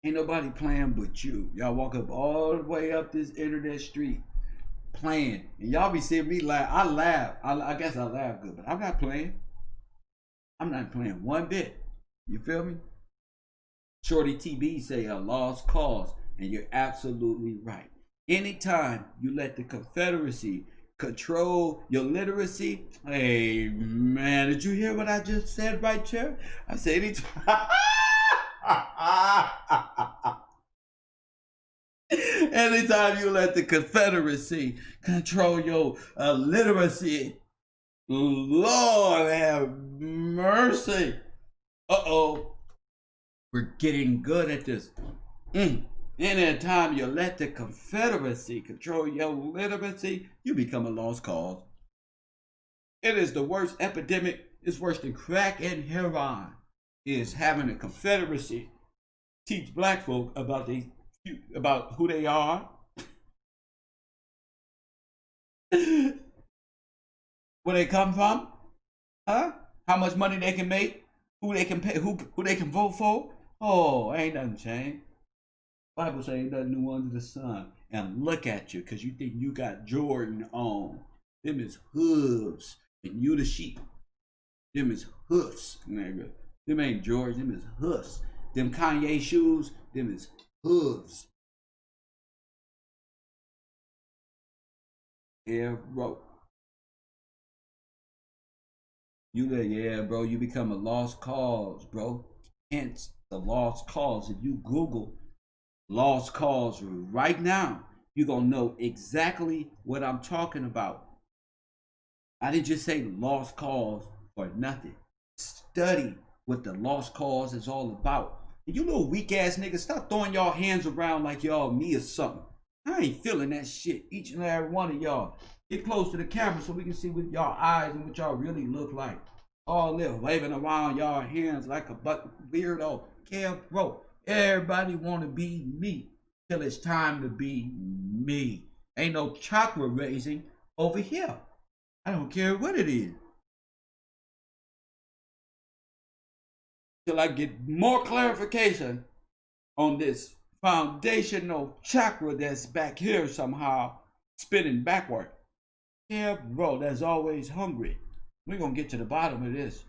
Ain't nobody playing but you. Y'all walk up all the way up this internet street playing. And y'all be seeing me laugh. I laugh. I guess I laugh good, but I'm not playing. I'm not playing one bit. You feel me? Shorty TB say a lost cause, and you're absolutely right. Anytime you let the Confederacy control your literacy, hey man, did you hear what I just said right there? I said anytime. Anytime you let the Confederacy control your literacy, Lord have mercy. Uh-oh. We're getting good at this. Anytime you let the Confederacy control your literacy, you become a lost cause. It is the worst epidemic. It's worse than crack and heroin. Is having a Confederacy teach black folk about who they are, where they come from, huh? How much money they can make, who they can pay, who they can vote for. Oh, ain't nothing changed. Bible say ain't nothing new under the sun. And look at you, cause you think you got Jordan on. Them is hooves, and you the sheep. Them is hoofs, nigga. Them ain't Jordan. Them is hoofs. Them Kanye shoes. Them is hooves. Yeah, bro. Yeah, bro. You become a lost cause, bro. Hence the lost cause. If you Google lost cause right now, you're gonna know exactly what I'm talking about. I didn't just say lost cause for nothing. Study what the lost cause is all about. And you little weak ass niggas, stop throwing y'all hands around like y'all me or something. I ain't feeling that shit. Each and every one of y'all. Get close to the camera so we can see what y'all eyes and what y'all really look like. All this waving around y'all hands like a weirdo. Yeah, bro. Everybody want to be me till it's time to be me. Ain't no chakra raising over here. I don't care what it is. Till I get more clarification on this foundational chakra that's back here somehow spinning backward. Yeah, bro, that's always hungry. We're going to get to the bottom of this.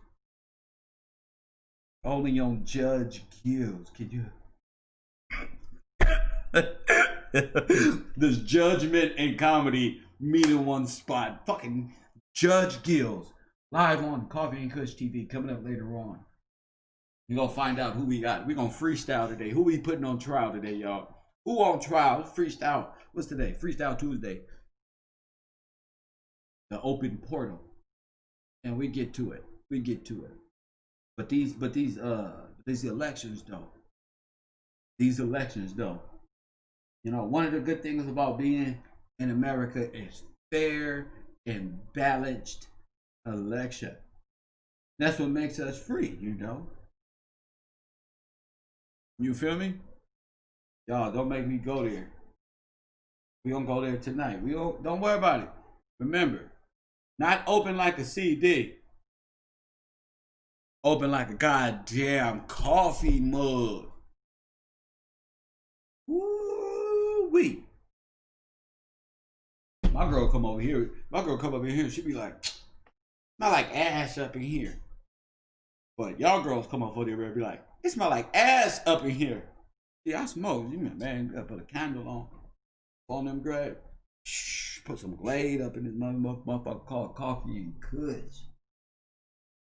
Only on Judge Gills. Can you? This judgment and comedy meet in one spot. Fucking Judge Gills. Live on Koffee and KushTv coming up later on. You're going to find out who we got. We're going to freestyle today. Who we putting on trial today, y'all? Who on trial? Freestyle. What's today? Freestyle Tuesday. The open portal. And we get to it. We get to it. But these elections though. These elections though. You know, one of the good things about being in America is fair and balanced election. That's what makes us free, you know. You feel me? Y'all don't make me go there. We gonna go there tonight. We don't worry about it. Remember, not open like a CD. Open like a goddamn coffee mug. Woo-wee. My girl come over here. My girl come over here and she be like, smell like ass up in here. But y'all girls come over there and be like, it smell like ass up in here. Yeah, I smoke. You man, you gotta put a candle on them grab. Put some Glade up in this motherfucker called Koffee and Kush.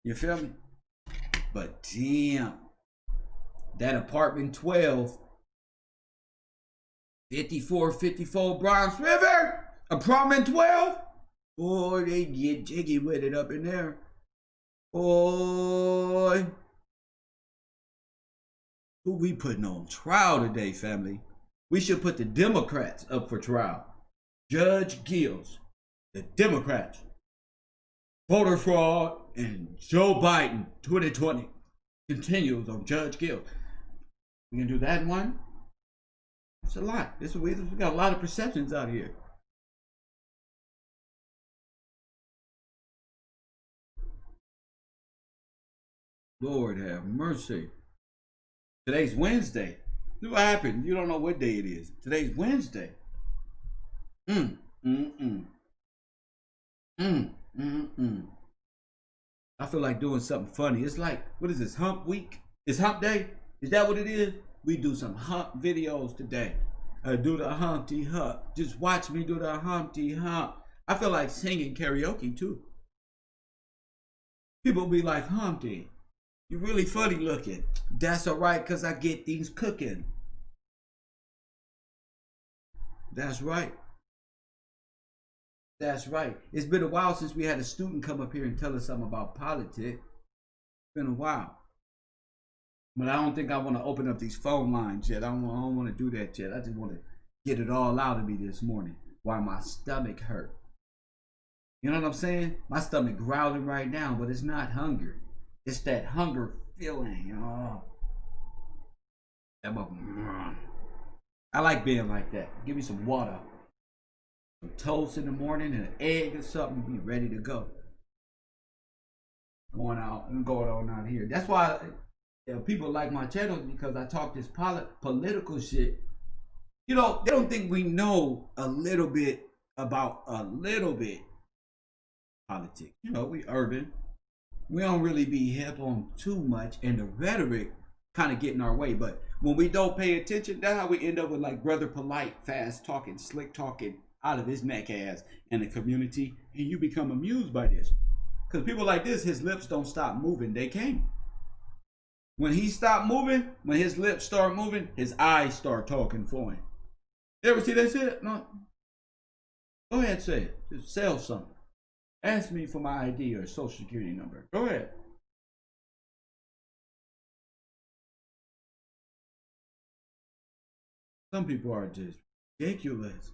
You feel me? But damn, that apartment 12, 5454 Bronx River, apartment 12. Boy, they get jiggy with it up in there. Boy. Who we putting on trial today, family? We should put the Democrats up for trial. Judge Gills, the Democrats, voter fraud, and Joe Biden 2020 continues on Judge Gills. We can do that one. It's a lot. We got a lot of perceptions out here. Lord have mercy. Today's Wednesday. See what happened? You don't know what day it is. Today's Wednesday. I feel like doing something funny. It's like, what is this, hump week? It's hump day? Is that what it is? We do some hump videos today. Do the Humpty Hump. Just watch me do the Humpty Hump. I feel like singing karaoke too. People be like, Humpty, you really funny looking. That's all right, because I get things cooking. That's right. That's right. It's been a while since we had a student come up here and tell us something about politics. It's been a while. But I don't think I want to open up these phone lines yet. I don't want to do that yet. I just want to get it all out of me this morning while my stomach hurt. You know what I'm saying? My stomach growling right now, but it's not hunger. It's that hunger feeling. Oh. I like being like that. Give me some water. Some toast in the morning and an egg or something. Be ready to go. Going on out here. That's why people like my channel, because I talk this political shit. You know, they don't think we know a little bit about politics. You know, we urban. We don't really be hip on too much, and the rhetoric kind of get in our way. But when we don't pay attention, that's how we end up with like Brother Polite, fast talking, slick talking out of his neck ass in the community, and you become amused by this. Because people like this, his lips don't stop moving. They can't. When he stop moving, when his lips start moving, his eyes start talking for him. You ever see that shit? No. Go ahead and say it. Just sell something. Ask me for my ID or social security number. Go ahead. Some people are just ridiculous.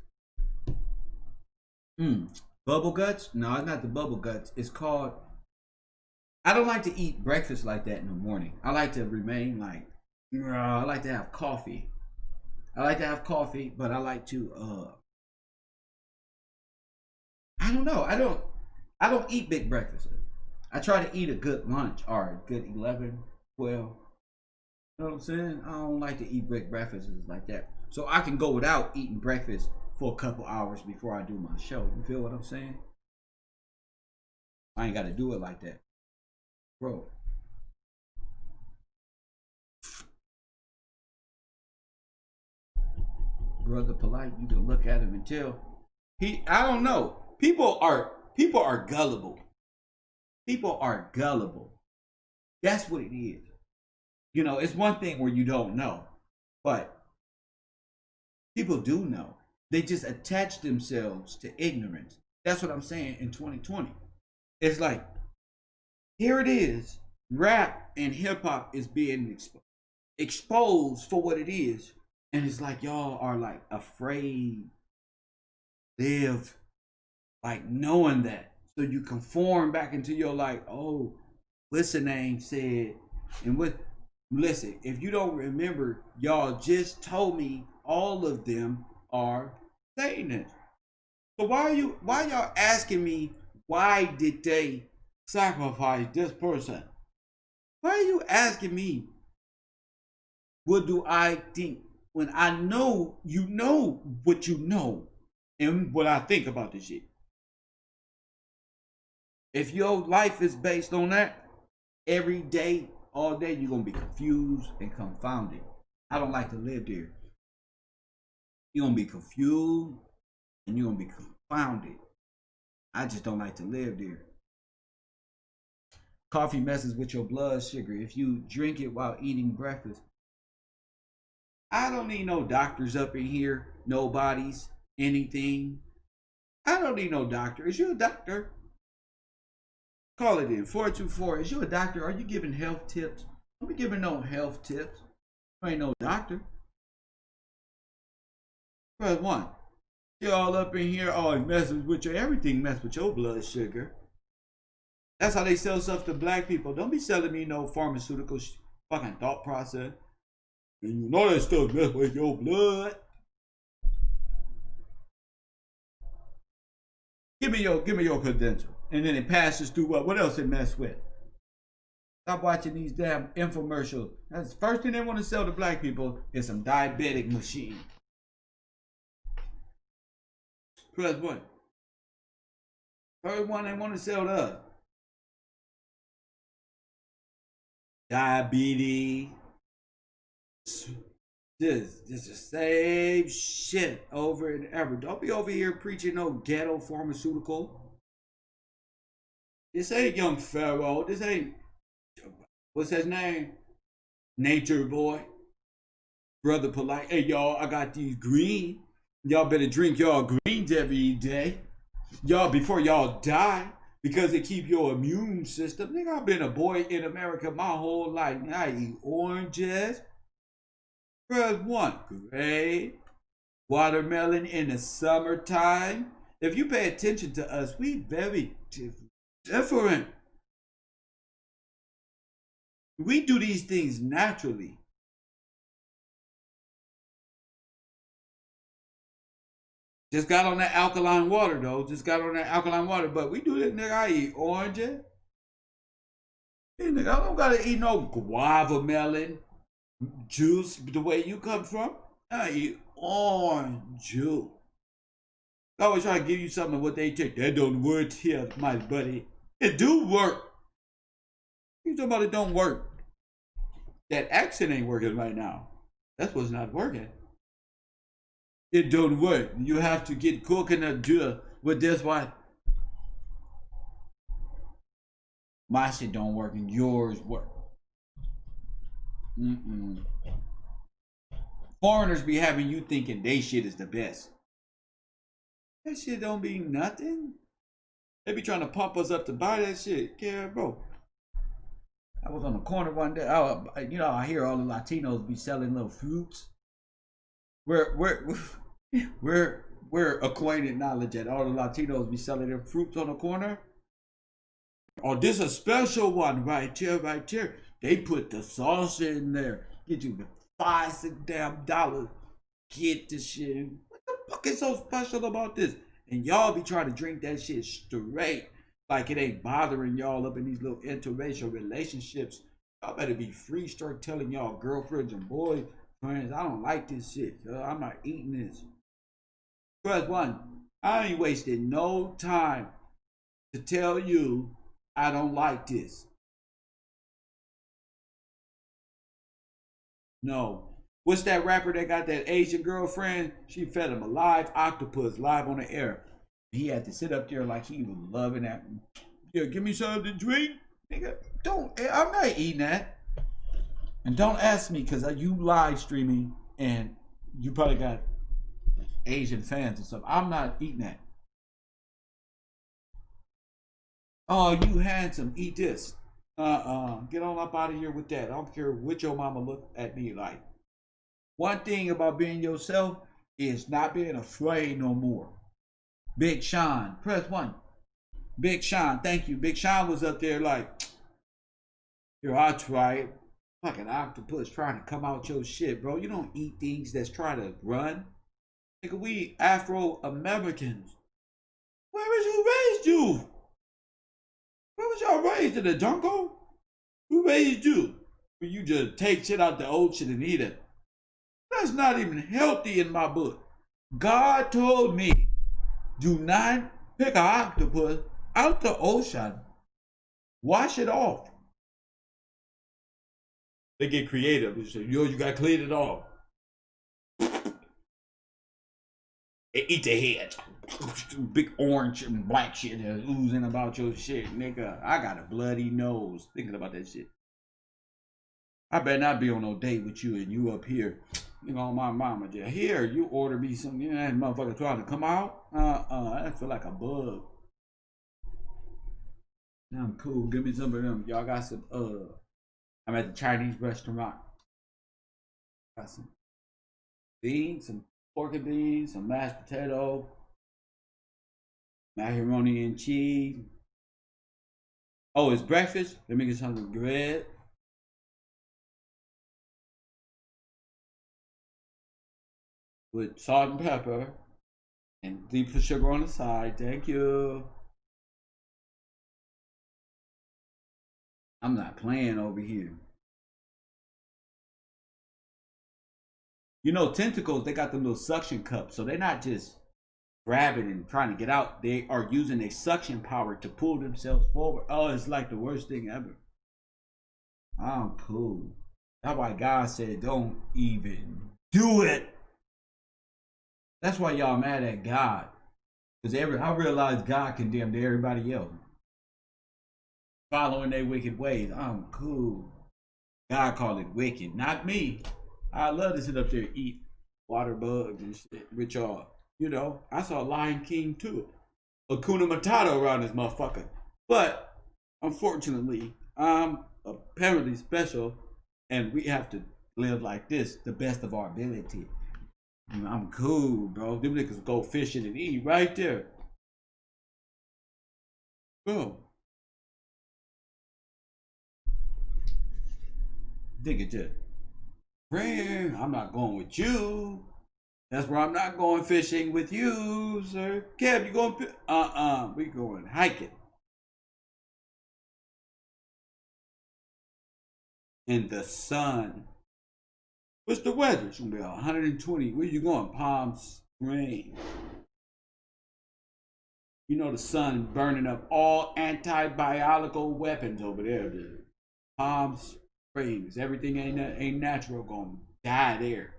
Bubble guts? No, it's not the bubble guts. It's called. I don't like to eat breakfast like that in the morning. I like to remain like. I like to have coffee. I like to have coffee, but I like to. I don't know. I don't eat big breakfasts. I try to eat a good lunch or a good 11, 12. You know what I'm saying? I don't like to eat big breakfasts like that. So I can go without eating breakfast for a couple hours before I do my show. You feel what I'm saying? I ain't got to do it like that. Bro. Brother Polite, you can look at him and tell. I don't know. People are gullible. People are gullible. That's what it is. You know, it's one thing where you don't know, but people do know. They just attach themselves to ignorance. That's what I'm saying in 2020. It's like, here it is. Rap and hip hop is being exposed for what it is. And it's like y'all are like afraid, live like knowing that. So you conform back into your like, oh, what's the name said, and what. Listen, if you don't remember, y'all just told me all of them are Satanists. So why y'all asking me why did they sacrifice this person? Why are you asking me what do I think when I know you know what you know and what I think about this shit? If your life is based on that, every day, all day, you're going to be confused and confounded. I don't like to live there. You're going to be confused and you're going to be confounded. I just don't like to live there. Coffee messes with your blood sugar. If you drink it while eating breakfast, I don't need no doctors up in here. Nobody's anything. I don't need no doctor. Is you a doctor? Call it in. 424. Is you a doctor? Are you giving health tips? Don't be giving no health tips. You ain't no doctor. Press 1. You're all up in here. Oh, it messes with your everything. Mess with your blood sugar. That's how they sell stuff to black people. Don't be selling me no pharmaceutical fucking thought process. And you know that stuff mess with your blood. Give me your credential. And then it passes through what? What else it mess with? Stop watching these damn infomercials. That's the first thing they want to sell to black people is some diabetic machine. Press 1. First one they want to sell to us. Diabetes. This is the same shit over and ever. Don't be over here preaching no ghetto pharmaceutical. This ain't Young Pharaoh. This ain't, what's his name? Nature Boy. Brother Polite. Hey, y'all, I got these green. Y'all better drink y'all greens every day. Y'all, before y'all die, because it keep your immune system. Nigga, I've been a boy in America my whole life. I eat oranges. Press 1. Great. Watermelon in the summertime. If you pay attention to us, we very different. We do these things naturally. Just got on that alkaline water though. Just got on that alkaline water. But we do this, nigga. I eat oranges. Hey, nigga, I don't gotta eat no guava melon juice the way you come from. I eat orange juice. I always try to give you something of what they take. That don't work here, my buddy. It do work. You talking about it don't work. That accent ain't working right now. That's what's not working. It don't work. You have to get coconut juice with this one. My shit don't work and yours work. Foreigners be having you thinking they shit is the best. That shit don't be nothing. They be trying to pump us up to buy that shit. Yeah, bro. I was on the corner one day. I hear all the Latinos be selling little fruits. We're acquainted knowledge that all the Latinos be selling their fruits on the corner. Oh, this is a special one right here, right here. They put the sauce in there. Get you the $5 Get this shit. What the fuck is so special about this? And y'all be trying to drink that shit straight like it ain't bothering y'all up in these little interracial relationships. Y'all better be free. Start telling y'all girlfriends and boys, friends, I don't like this shit. I'm not eating this. Press one. I ain't wasting no time to tell you I don't like this. No. What's that rapper that got that Asian girlfriend? She fed him a live octopus live on the air. He had to sit up there like he was loving that. Yeah, give me something to drink. Nigga, I'm not eating that. And don't ask me because you live streaming and you probably got Asian fans and stuff. I'm not eating that. Oh, you handsome. Eat this. Get on up out of here with that. I don't care what your mama look at me like. One thing about being yourself is not being afraid no more. Big Sean, press one. Big Sean, thank you. Big Sean was up there like, here, I'll try it. Fucking octopus trying to come out your shit, bro. You don't eat things that's trying to run. Nigga, we Afro-Americans. Where was you raised, you? Where was y'all raised, in the jungle? Who raised you? Where you just take shit out the ocean and eat it? That's not even healthy in my book. God told me, do not pick an octopus out the ocean. Wash it off. They get creative. They say, yo, you got to clean it off. They eat the head. Big orange and black shit that's oozing about your shit, nigga. I got a bloody nose thinking about that shit. I better not be on no date with you and you up here. You know, my mama just here. You order me some, you know, that motherfucker trying to come out. I feel like a bug. I'm cool. Give me some of them. Y'all got some. I'm at the Chinese restaurant. Got some beans, some pork and beans, some mashed potato, macaroni and cheese. Oh, it's breakfast. Let me get some bread. With salt and pepper and deep sugar on the side. Thank you. I'm not playing over here. You know, tentacles, they got them little suction cups, so they're not just grabbing and trying to get out. They are using a suction power to pull themselves forward. Oh, it's like the worst thing ever. I'm cool. That's why God said, don't even do it. That's why y'all mad at God. Because I realize God condemned everybody else. Following their wicked ways. I'm cool. God called it wicked, not me. I love to sit up there and eat water bugs and shit with y'all. You know, I saw Lion King too. Hakuna Matata around this motherfucker. But, unfortunately, I'm apparently special and we have to live like this, the best of our ability. I'm cool, bro. Them niggas go fishing and eat right there. Bro. Think it just. Friend, I'm not going with you. That's where I'm not going fishing with you, sir. Kev, you going? We going hiking. In the sun. What's the weather? It's gonna be 120. Where you going? Palm Springs. You know the sun burning up all anti-biological weapons over there, dude. Palm Springs. Everything ain't natural. Gonna die there.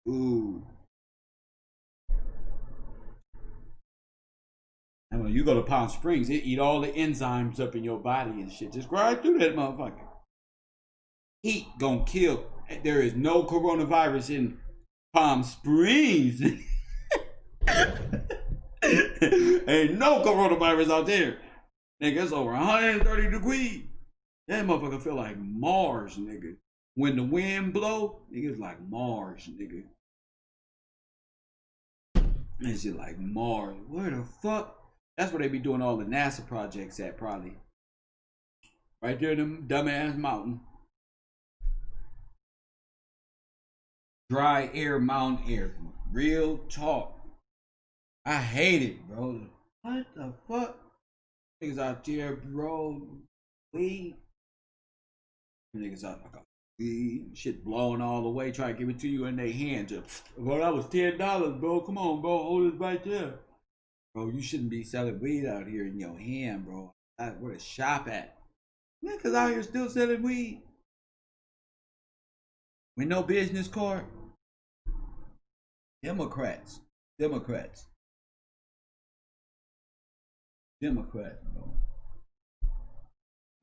Ooh. And when you go to Palm Springs, it eat all the enzymes up in your body and shit. Just grind through that motherfucker. Heat gonna kill. There is no coronavirus in Palm Springs. Ain't no coronavirus out there. Nigga, it's over 130 degrees. That motherfucker feel like Mars, nigga. When the wind blow, nigga, it's like Mars, nigga. That shit like Mars. Where the fuck? That's where they be doing all the NASA projects at, probably. Right there in them dumbass mountain. Dry air, mountain air. Real talk. I hate it, bro. What the fuck? Niggas out there, bro. Weed. Niggas out like weed. Shit blowing all the way. Try to give it to you in their hand. Just, bro, that was $10, bro. Come on, bro. Hold it right there. Bro, you shouldn't be selling weed out here in your hand, bro. Where the shop at? Niggas out here still selling weed. With no business card. Democrats, bro.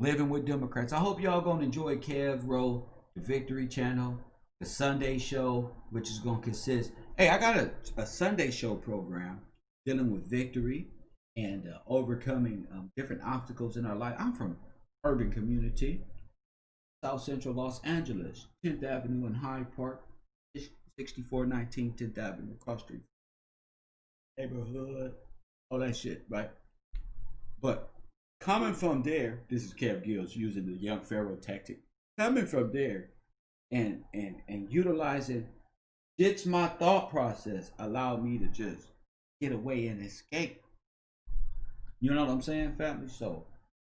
Living with Democrats. I hope y'all gonna enjoy Kev Rowe, the Victory Channel, the Sunday show, which is gonna consist. Hey, I got a Sunday show program dealing with victory and overcoming different obstacles in our life. I'm from urban community, South Central Los Angeles, 10th Avenue and Hyde Park, 6419 10th Avenue, Cross Street, neighborhood, all that shit, right? But coming from there, this is Kev Gills using the young pharaoh tactic. Coming from there and utilizing it's my thought process allowed me to just get away and escape. You know what I'm saying, family? So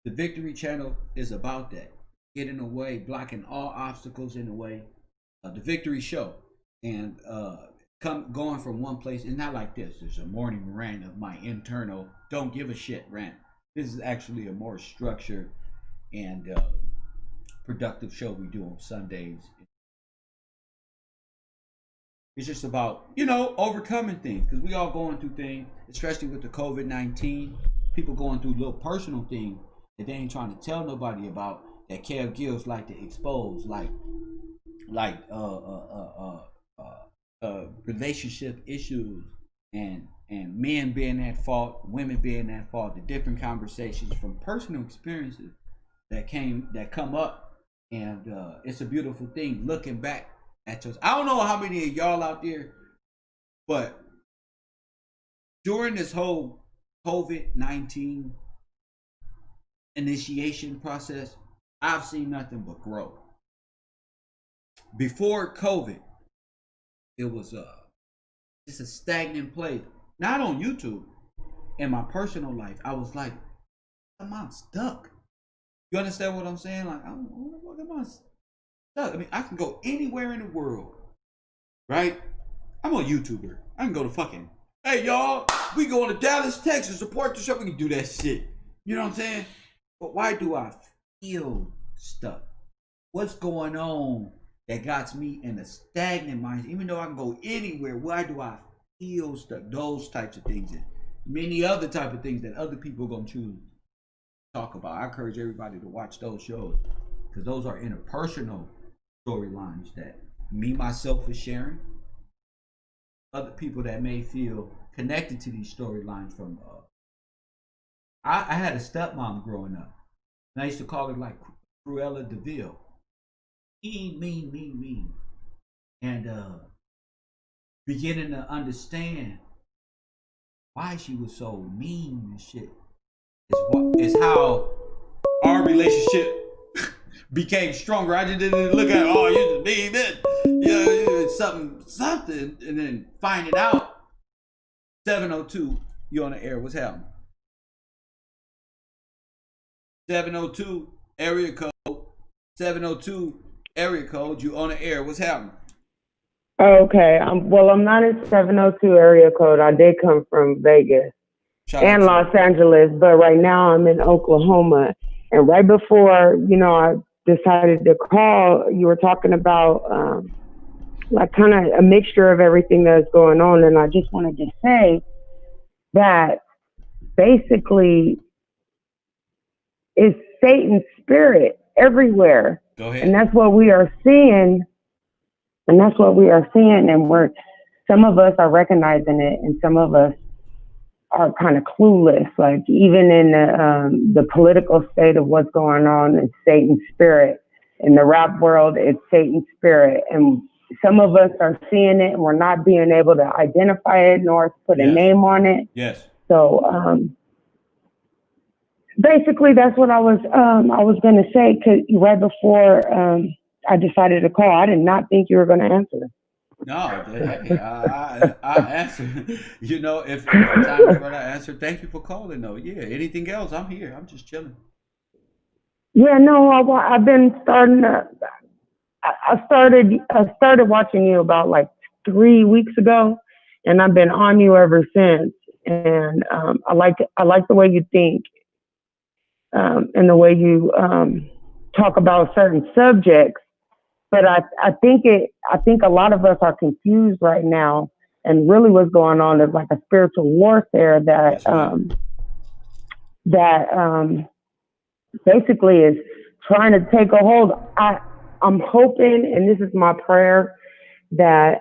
the Victory Channel is about that. Getting away, blocking all obstacles in the way. The Victory Show. And going from one place, it's not like this. There's a morning rant of my internal don't give a shit rant. This is actually a more structured and productive show we do on Sundays. It's just about, overcoming things, because we all going through things, especially with the COVID-19. People going through little personal things that they ain't trying to tell nobody about, that Kev Gills like to expose, like relationship issues and men being at fault, women being at fault, the different conversations from personal experiences that come up, and it's a beautiful thing looking back at yours. I don't know how many of y'all out there, but during this whole COVID-19 initiation process, I've seen nothing but growth. Before COVID, it was just a stagnant place. Not on YouTube. In my personal life, I was like, I'm stuck. You understand what I'm saying? Like, what am I stuck? I mean, I can go anywhere in the world, right? I'm a YouTuber. I can go to fucking, hey y'all, we going to Dallas, Texas, support the show. We can do that shit. You know what I'm saying? But why do I feel stuck? What's going on that got me in a stagnant mind? Even though I can go anywhere, why do I feel stuck? Those types of things and many other type of things that other people are going to choose to talk about. I encourage everybody to watch those shows, because those are interpersonal storylines that me, myself is sharing. Other people that may feel connected to these storylines from, I had a stepmom growing up. And I used to call her like Cruella de Vil. Mean. And beginning to understand why she was so mean and shit is how our relationship became stronger. I just didn't look at, oh, you just mean this, something, and then find it out. 702, you on the air? What's happening? 702 area code. 702 area code. You on the air? What's happening? Okay. Well, I'm not in 702 area code. I did come from Vegas and Los Angeles, but right now I'm in Oklahoma. And right before, I decided to call, you were talking about like kind of a mixture of everything that's going on. And I just wanted to say that basically it's Satan's spirit everywhere. Go ahead. And that's what we are seeing. And some of us are recognizing it, and some of us are kind of clueless. Like even in the political state of what's going on, it's Satan's spirit. In the rap world, it's Satan's spirit, and some of us are seeing it, and we're not being able to identify it nor put a name on it. Yes. So basically, that's what I was going to say. Cause right before I decided to call, I did not think you were going to answer. No, hey, I answer. You know, if time is right, I answer. Thank you for calling, though. Yeah, anything else? I'm here. I'm just chilling. Yeah, no, I've been starting to. I started watching you about like 3 weeks ago, and I've been on you ever since. And I like the way you think, and the way you talk about certain subjects. But I think a lot of us are confused right now, and really what's going on is like a spiritual warfare that basically is trying to take a hold. I'm hoping, and this is my prayer, that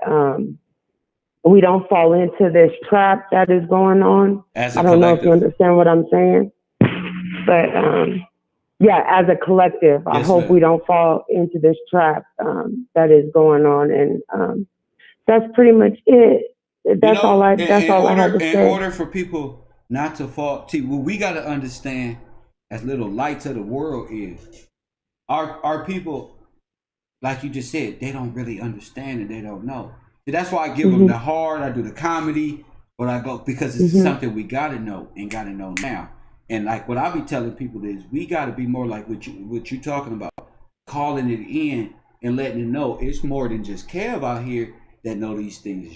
we don't fall into this trap that is going on. I don't know if you understand what I'm saying, but yeah, as a collective, I hope we don't fall into this trap that is going on, and that's pretty much it. That's all I had to say. In order for people not to fall, what we got to understand as little lights of the world is our people, like you just said, they don't really understand and they don't know. So that's why I give them the hard. I do the comedy, but I go because it's something we got to know and got to know now. And like what I be telling people is we got to be more like what you talking about, calling it in and letting it know it's more than just Kev out here that know these things.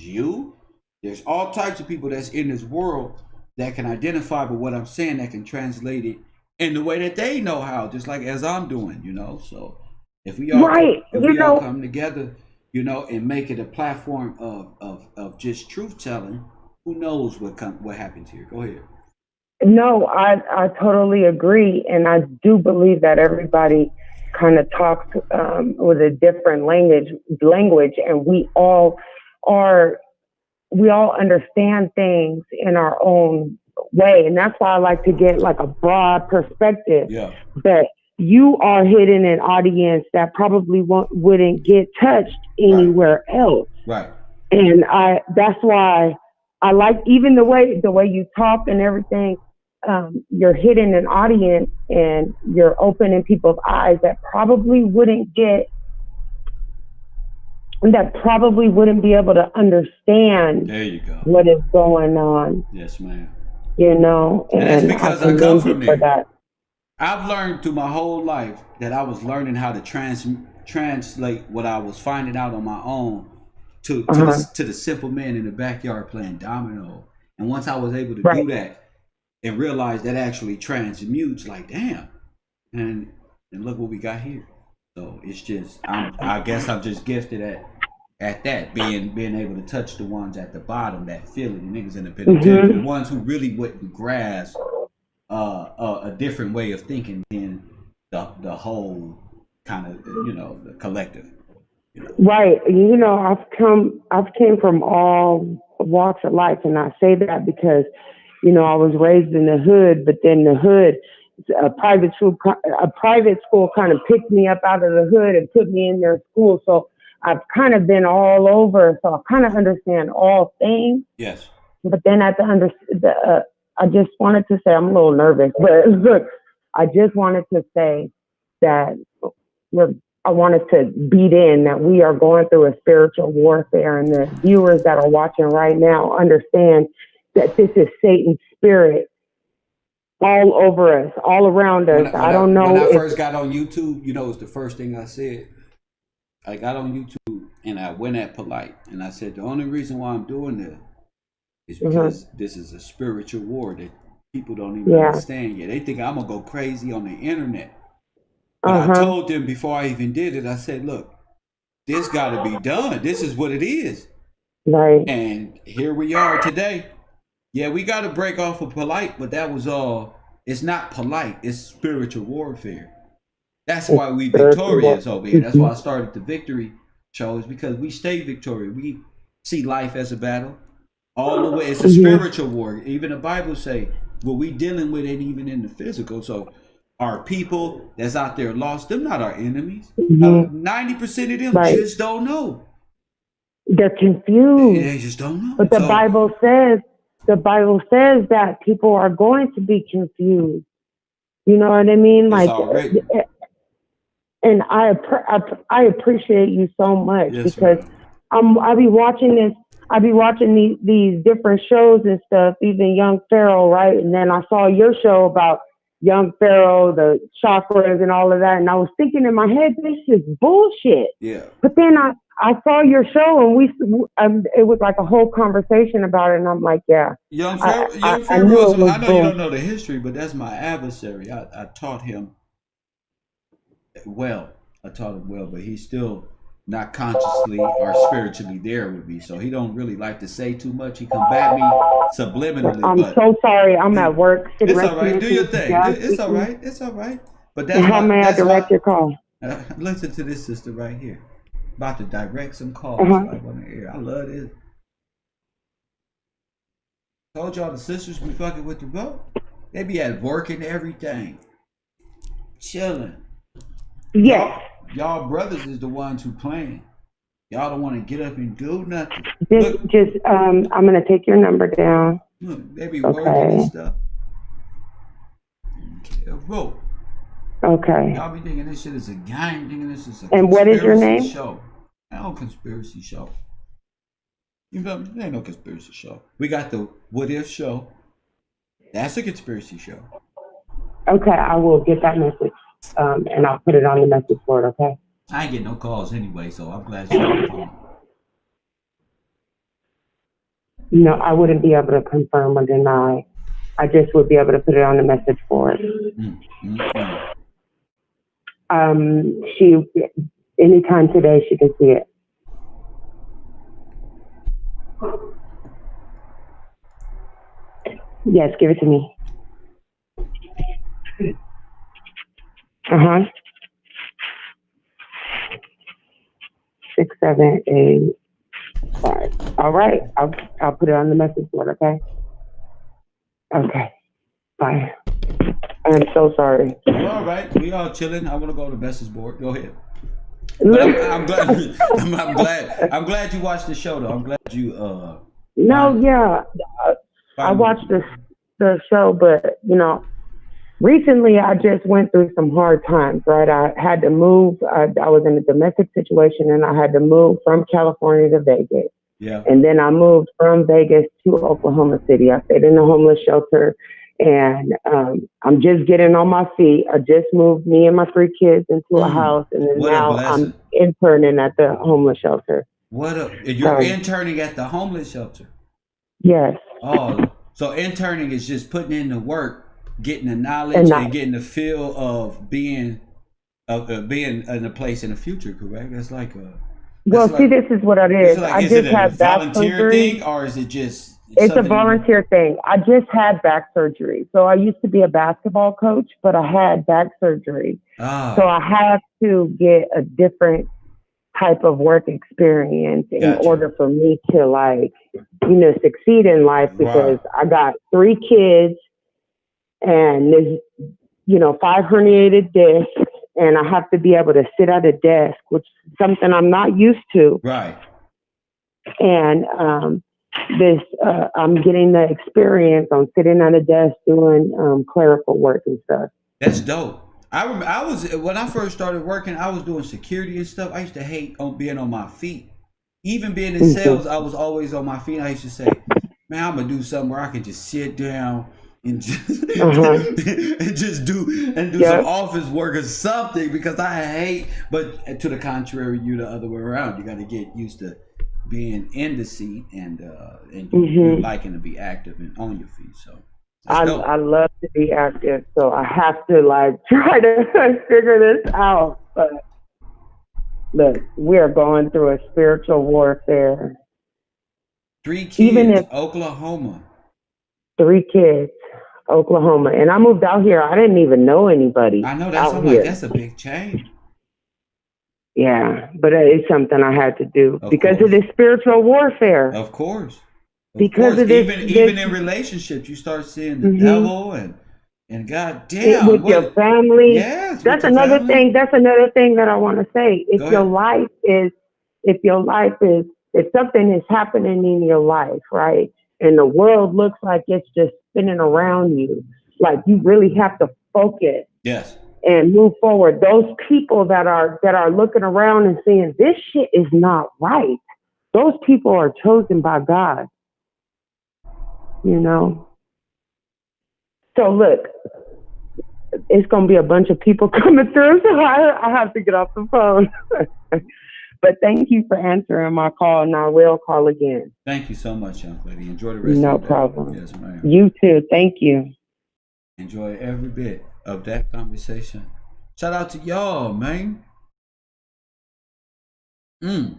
There's all types of people that's in this world that can identify with what I'm saying, that can translate it in the way that they know how, just like as I'm doing, you know. So if we all come together, you know, and make it a platform of just truth telling, who knows what happens here? Go ahead. No, I totally agree, and I do believe that everybody kind of talks with a different language, and we all understand things in our own way, and that's why I like to get like a broad perspective. Yeah. But you are hitting an audience that probably wouldn't get touched anywhere else. Right. And that's why I like even the way you talk and everything. You're hitting an audience and you're opening people's eyes that probably wouldn't be able to understand what is going on. Yes, ma'am. You know, and that's because I come from there. I've learned through my whole life that I was learning how to translate what I was finding out on my own to the simple man in the backyard playing domino. And once I was able to do that and realize that actually transmutes, like damn, and look what we got here. So it's just I guess I'm just gifted at that, being able to touch the ones at the bottom that feel it, the niggas in the penitentiary, the ones who really wouldn't grasp a different way of thinking than the whole kind of, you know, the collective. You know? Right. You know, I've came from all walks of life, and I say that because, you know, I was raised in the hood, but then the hood, a private school kind of picked me up out of the hood and put me in their school. So I've kind of been all over, so I kind of understand all things. Yes. But then I just wanted to say, I'm a little nervous, but look, I just wanted to say that I wanted to beat in that we are going through a spiritual warfare, and the viewers that are watching right now understand that this is Satan's spirit all over us, all around us. I don't know. When I first got on YouTube, you know, it was the first thing I said. I got on YouTube and I went at Polite and I said, the only reason why I'm doing this is because this is a spiritual war that people don't even understand yet. They think I'm going to go crazy on the internet. But I told them before I even did it, I said, look, this got to be done. This is what it is. Right. And here we are today. Yeah, we got to break off of Polite, but that was all. It's not polite. It's spiritual warfare. That's why we victorious over here. That's why I started the victory show, is because we stay victorious. We see life as a battle. all the way. It's a spiritual war. Even the Bible say what we dealing with ain't even in the physical. So our people that's out there lost, them not our enemies. 90% of them just don't know. They're confused. They just don't know. But the Bible says that people are going to be confused. You know what I mean? Like, and I appreciate you so much because I be watching this. I be watching these different shows and stuff, even Young Pharaoh, right? And then I saw your show about Young Pharaoh, the chakras and all of that. And I was thinking in my head, this is bullshit. Yeah. But then I saw your show and it was like a whole conversation about it. And I'm like, yeah. Young Pharaoh, I know you don't know the history, but that's my adversary. I taught him well. But he's still not consciously or spiritually there with me. So he don't really like to say too much. He combat me subliminally. I'm so sorry. I'm at work. It's all right. Do your thing. It's all right. It's all right. But that's how may I direct your call? Listen to this sister right here. About to direct some calls like on the air. I love this. Told y'all the sisters be fucking with the vote. They be at work and everything. Chilling. Yes. Y'all brothers is the ones who playing. Y'all don't want to get up and do nothing. I'm gonna take your number down. Look, they be working and stuff. Vote. Okay. Y'all be thinking this shit is a game, thinking this is a and what is your name? Show. No conspiracy show. You feel me? There ain't no conspiracy show. We got the What If show. That's a conspiracy show. Okay, I will get that message. And I'll put it on the message board, okay? I ain't getting no calls anyway, so I'm glad you're on the phone. No, I wouldn't be able to confirm or deny. I just would be able to put it on the message board. She, anytime today, she can see it. Yes, give it to me. 6785. All right, I'll put it on the message board. Okay. Okay. Bye. I'm so sorry. All right, we all chilling. I want to go to the message board. Go ahead. But I'm glad. I'm glad you watched the show, though. I'm glad you. I watched the show, but recently, I just went through some hard times, right? I had to move. I was in a domestic situation, and I had to move from California to Vegas. Yeah. And then I moved from Vegas to Oklahoma City. I stayed in a homeless shelter, and I'm just getting on my feet. I just moved me and my 3 kids into a house, and then now I'm interning at the homeless shelter. You're interning at the homeless shelter? Yes. Oh, so interning is just putting in the work, getting the knowledge and getting the feel of being in a place in the future, correct? That's like a. This is what it is. Is it a volunteer thing, or is it just? It's a volunteer thing. I just had back surgery, so I used to be a basketball coach, but I had back surgery, so I have to get a different type of work experience in order for me to succeed in life, because I got 3 kids. And there's, 5 herniated discs, and I have to be able to sit at a desk, which is something I'm not used to. Right. And I'm getting the experience on sitting at a desk doing clerical work and stuff. That's dope. I was when I first started working, I was doing security and stuff. I used to hate being on my feet. Even being in sales, I was always on my feet. I used to say, man, I'm gonna do something where I can just sit down and just, and just do some office work or something, because I hate. But to the contrary, you the other way around. You got to get used to being in the seat and you liking to be active and on your feet. So I love to be active, so I have to try to figure this out. But look, we are going through a spiritual warfare. 3 kids, Oklahoma. 3 kids. Oklahoma, and I moved out here. I didn't even know anybody. I know that's a big change. Yeah, but it's something I had to do because of this spiritual warfare. Of course. Of because course, of this. even in relationships, you start seeing the devil and God damn, with your what? family. Yes, with That's your another family. thing. That's another thing that I want to say. Go ahead. If something is happening in your life, right, and the world looks like it's just spinning around you, like you really have to focus. Yes. And move forward. Those people that are looking around and saying this shit is not right. Those people are chosen by God. You know. So look, it's gonna be a bunch of people coming through, so I have to get off the phone. But thank you for answering my call, and I will call again. Thank you so much, young lady. Enjoy the rest No of your problem. day. Yes, ma'am. You too. Thank you. Enjoy every bit of that conversation. Shout out to y'all, man. That's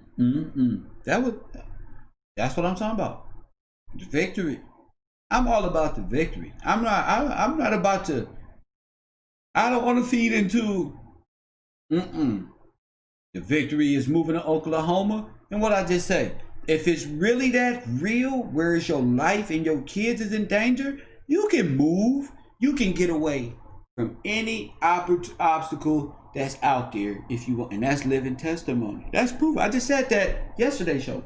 what I'm talking about. The victory. I'm all about the victory. I'm not about to. I don't want to feed into. The victory is moving to Oklahoma. And what I just say, if it's really that real, where is your life and your kids is in danger, you can move. You can get away from any obstacle that's out there if you want. And that's living testimony. That's proof. I just said that yesterday's show.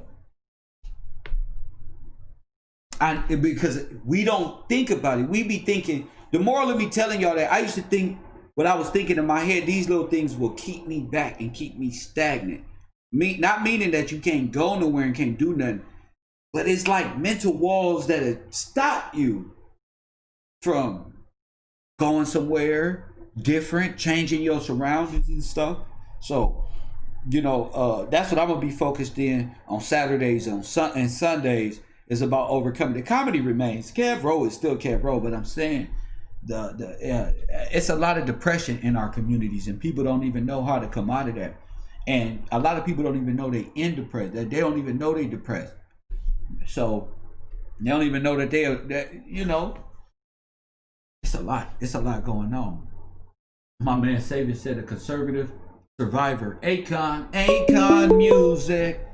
Because we don't think about it. We be thinking, the moral of me telling y'all that, I used to think, what I was thinking in my head, these little things will keep me back and keep me stagnant. Not meaning that you can't go nowhere and can't do nothing, but it's like mental walls that stop you from going somewhere different, changing your surroundings and stuff. So, that's what I'm gonna be focused in on Saturdays and Sundays, is about overcoming. The comedy remains. Kev Rowe is still Kev Rowe, but I'm saying it's a lot of depression in our communities, and people don't even know how to come out of that. And a lot of people don't even know they in depressed. That they don't even know they depressed. So they don't even know that it's a lot. It's a lot going on. My man Savior said, a conservative survivor. Akon music.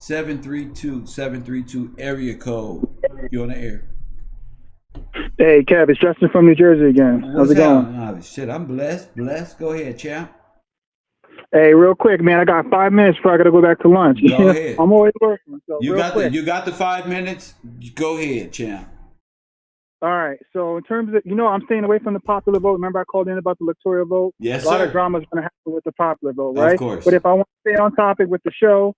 732 area code. You on the air? Hey, Kev, it's Justin from New Jersey again. How's it going? Oh, shit, I'm blessed. Go ahead, champ. Hey, real quick, man. I got 5 minutes before I got to go back to lunch. Go ahead. I'm always working. So you got the 5 minutes. Go ahead, champ. All right. So in terms of, I'm staying away from the popular vote. Remember I called in about the electoral vote? Yes, sir. A lot of drama is going to happen with the popular vote, right? Of course. But if I want to stay on topic with the show,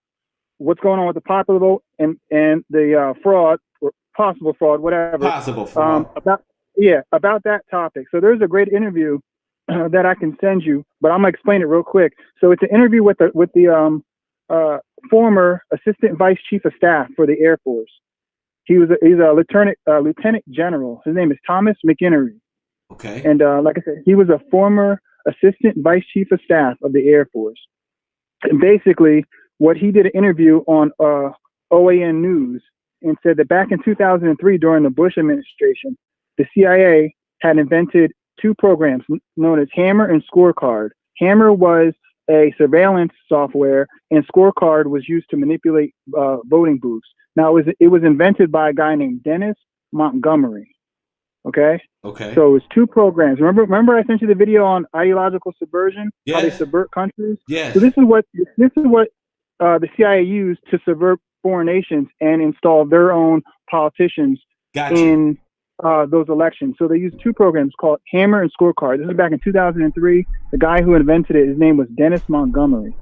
what's going on with the popular vote and the fraud, or possible fraud, whatever. Possible fraud. About that topic. So there's a great interview that I can send you, but I'm gonna explain it real quick. So it's an interview with the former assistant vice chief of staff for the Air Force. He's a lieutenant general. His name is Thomas McInerney. Okay. And like I said, he was a former assistant vice chief of staff of the Air Force. And basically, what he did an interview on OAN News and said that back in 2003, during the Bush administration, the CIA had invented two programs known as Hammer and Scorecard. Hammer was a surveillance software, and Scorecard was used to manipulate voting booths. Now, it was invented by a guy named Dennis Montgomery. Okay. So it was two programs. Remember I sent you the video on ideological subversion, how they subvert countries? Yes. So this is what the CIA used to subvert foreign nations and install their own politicians in those elections. So they used two programs called Hammer and Scorecard. This is back in 2003. The guy who invented it, his name was Dennis Montgomery.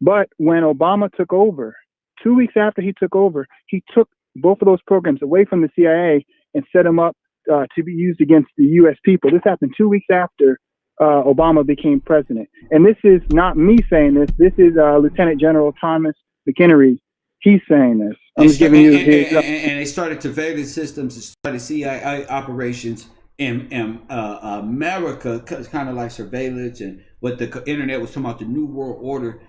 But when Obama took over, 2 weeks after he took over, he took both of those programs away from the CIA and set them up to be used against the U.S. people. This happened 2 weeks after Obama became president. And this is not me saying this. This is Lieutenant General Thomas McInerney. He's saying this. I'm just giving you his. And they started surveillance systems and started CIA operations in America, kind of like surveillance, and what the internet was talking about, the New World Order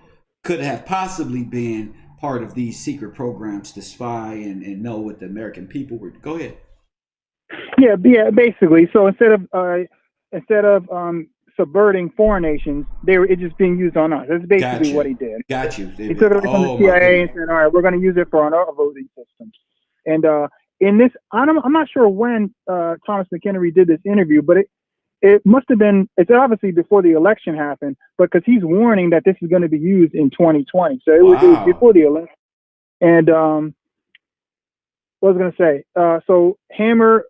could have possibly been part of these secret programs to spy and know what the American people were. Go ahead. Yeah, basically. So instead of subverting foreign nations. It's just being used on us. That's basically what he did. Got you. He took it away from the CIA and said, all right, we're going to use it for our voting systems. And in this, I'm not sure when Thomas McHenry did this interview, but it must have been, it's obviously before the election happened, because he's warning that this is going to be used in 2020. So it was before the election. And what was I going to say? So Hammer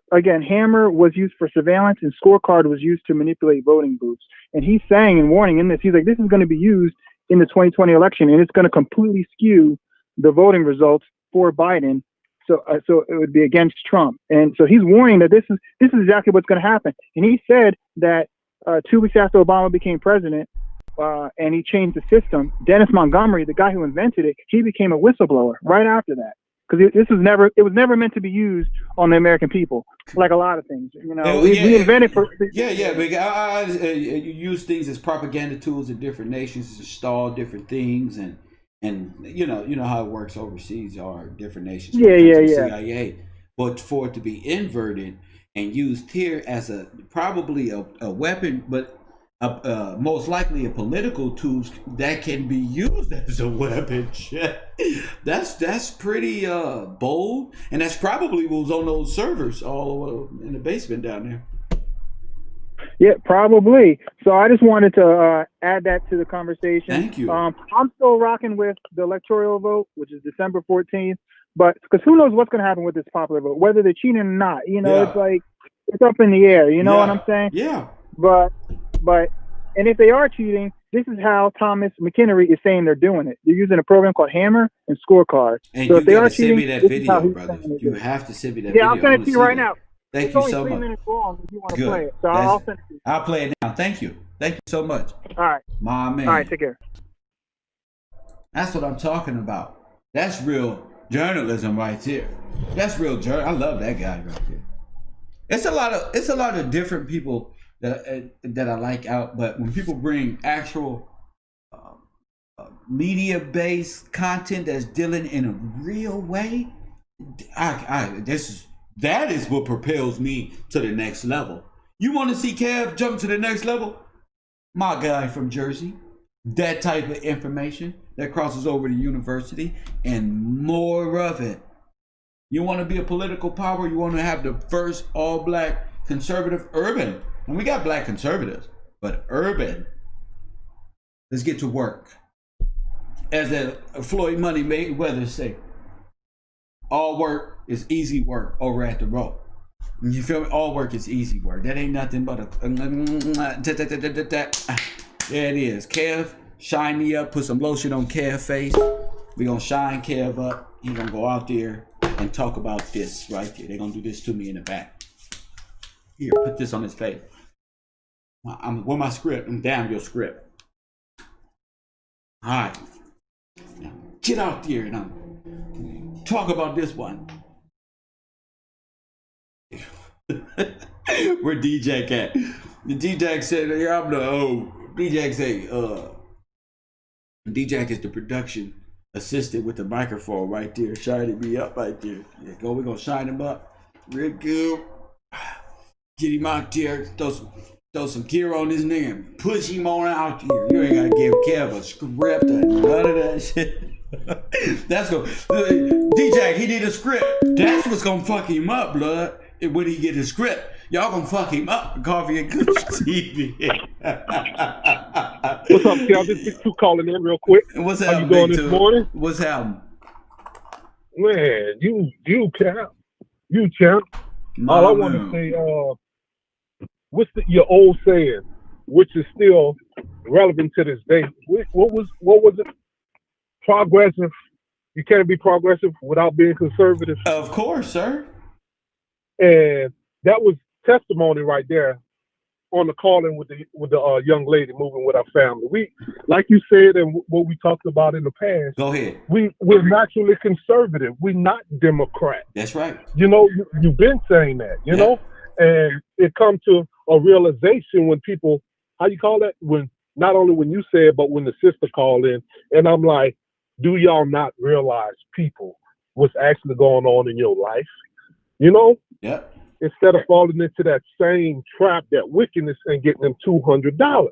was used for surveillance, and Scorecard was used to manipulate voting booths. And he's saying and warning in this, he's like, this is going to be used in the 2020 election, and it's going to completely skew the voting results for Biden. So it would be against Trump. And so he's warning that this is exactly what's going to happen. And he said that 2 weeks after Obama became president, and he changed the system, Dennis Montgomery, the guy who invented it, he became a whistleblower right after that. Because it was never meant to be used on the American people, like a lot of things. You know, we invented for. But you use things as propaganda tools in different nations to stall different things, and you know how it works overseas or different nations. CIA, but for it to be inverted and used here as probably a weapon, but most likely a political tool that can be used as a weapon. That's pretty bold, and that's probably what was on those servers all in the basement down there. Yeah, probably. So I just wanted to add that to the conversation. Thank you. I'm still rocking with the electoral vote, which is December 14th, but because who knows what's going to happen with this popular vote, whether they're cheating or not. You know, It's like it's up in the air. You know what I'm saying? Yeah. But and if they are cheating, this is how Thomas McHenry is saying they're doing it. They're using a program called Hammer and Scorecard. And so you if they are send cheating, me that video, brother. You have to send me that video. Yeah, I'll send it to you right now. Thank it's you only so 3 much. minutes long if you want to play it. So I'll send it to you. I'll play it now. Thank you. Thank you so much. All right. My man. All right, take care. That's what I'm talking about. That's real journalism right there. That's real journal. I love that guy right there. It's a lot of different people that I like out, but when people bring actual media-based content that's dealing in a real way, that is what propels me to the next level. You want to see Kev jump to the next level? My guy from Jersey, that type of information that crosses over to university and more of it. You want to be a political power? You want to have the first all-black conservative urban? And we got black conservatives, but urban. Let's get to work. As Floyd Money Mayweather say, all work is easy work over at the rope. You feel me? All work is easy work. That ain't nothing but there it is. Kev, shine me up. Put some lotion on Kev's face. We gonna shine Kev up. He gonna go out there and talk about this right there. They gonna do this to me in the back. Here, put this on his face. Where my script? I'm down your script. All right. Now, get out there and talk about this one. Where DJ at? The DJ said, yeah, I'm the DJ say, DJ is the production assistant with the microphone right there, shining me up right there. Yeah, we're gonna shine him up real good. Get him out there, throw some gear on his name, push him on out here. You ain't gotta give Kev a script or none of that shit. That's what DJ, he need a script. That's what's gonna fuck him up, blood. When he get his script, y'all gonna fuck him up. Koffee and KushTv. What's up, Kev? This is Big calling in real quick. What's happening? How you doing this morning? What's happening? Man, you champ. You champ. All I want to say, what's your old saying, which is still relevant to this day? What was it? Progressive. You can't be progressive without being conservative. Of course, sir. And that was testimony right there on the calling with the young lady moving with our family. We, like you said, and what we talked about in the past. Go ahead. We're naturally conservative. We're not Democrat. That's right. You know, you've been saying that. You know, and it comes to a realization when people, how you call that? When not only when you say it, but when the sister called in, and I'm like, do y'all not realize, people, what's actually going on in your life? You know? Yeah. instead of falling into that same trap, that wickedness, and getting them $200.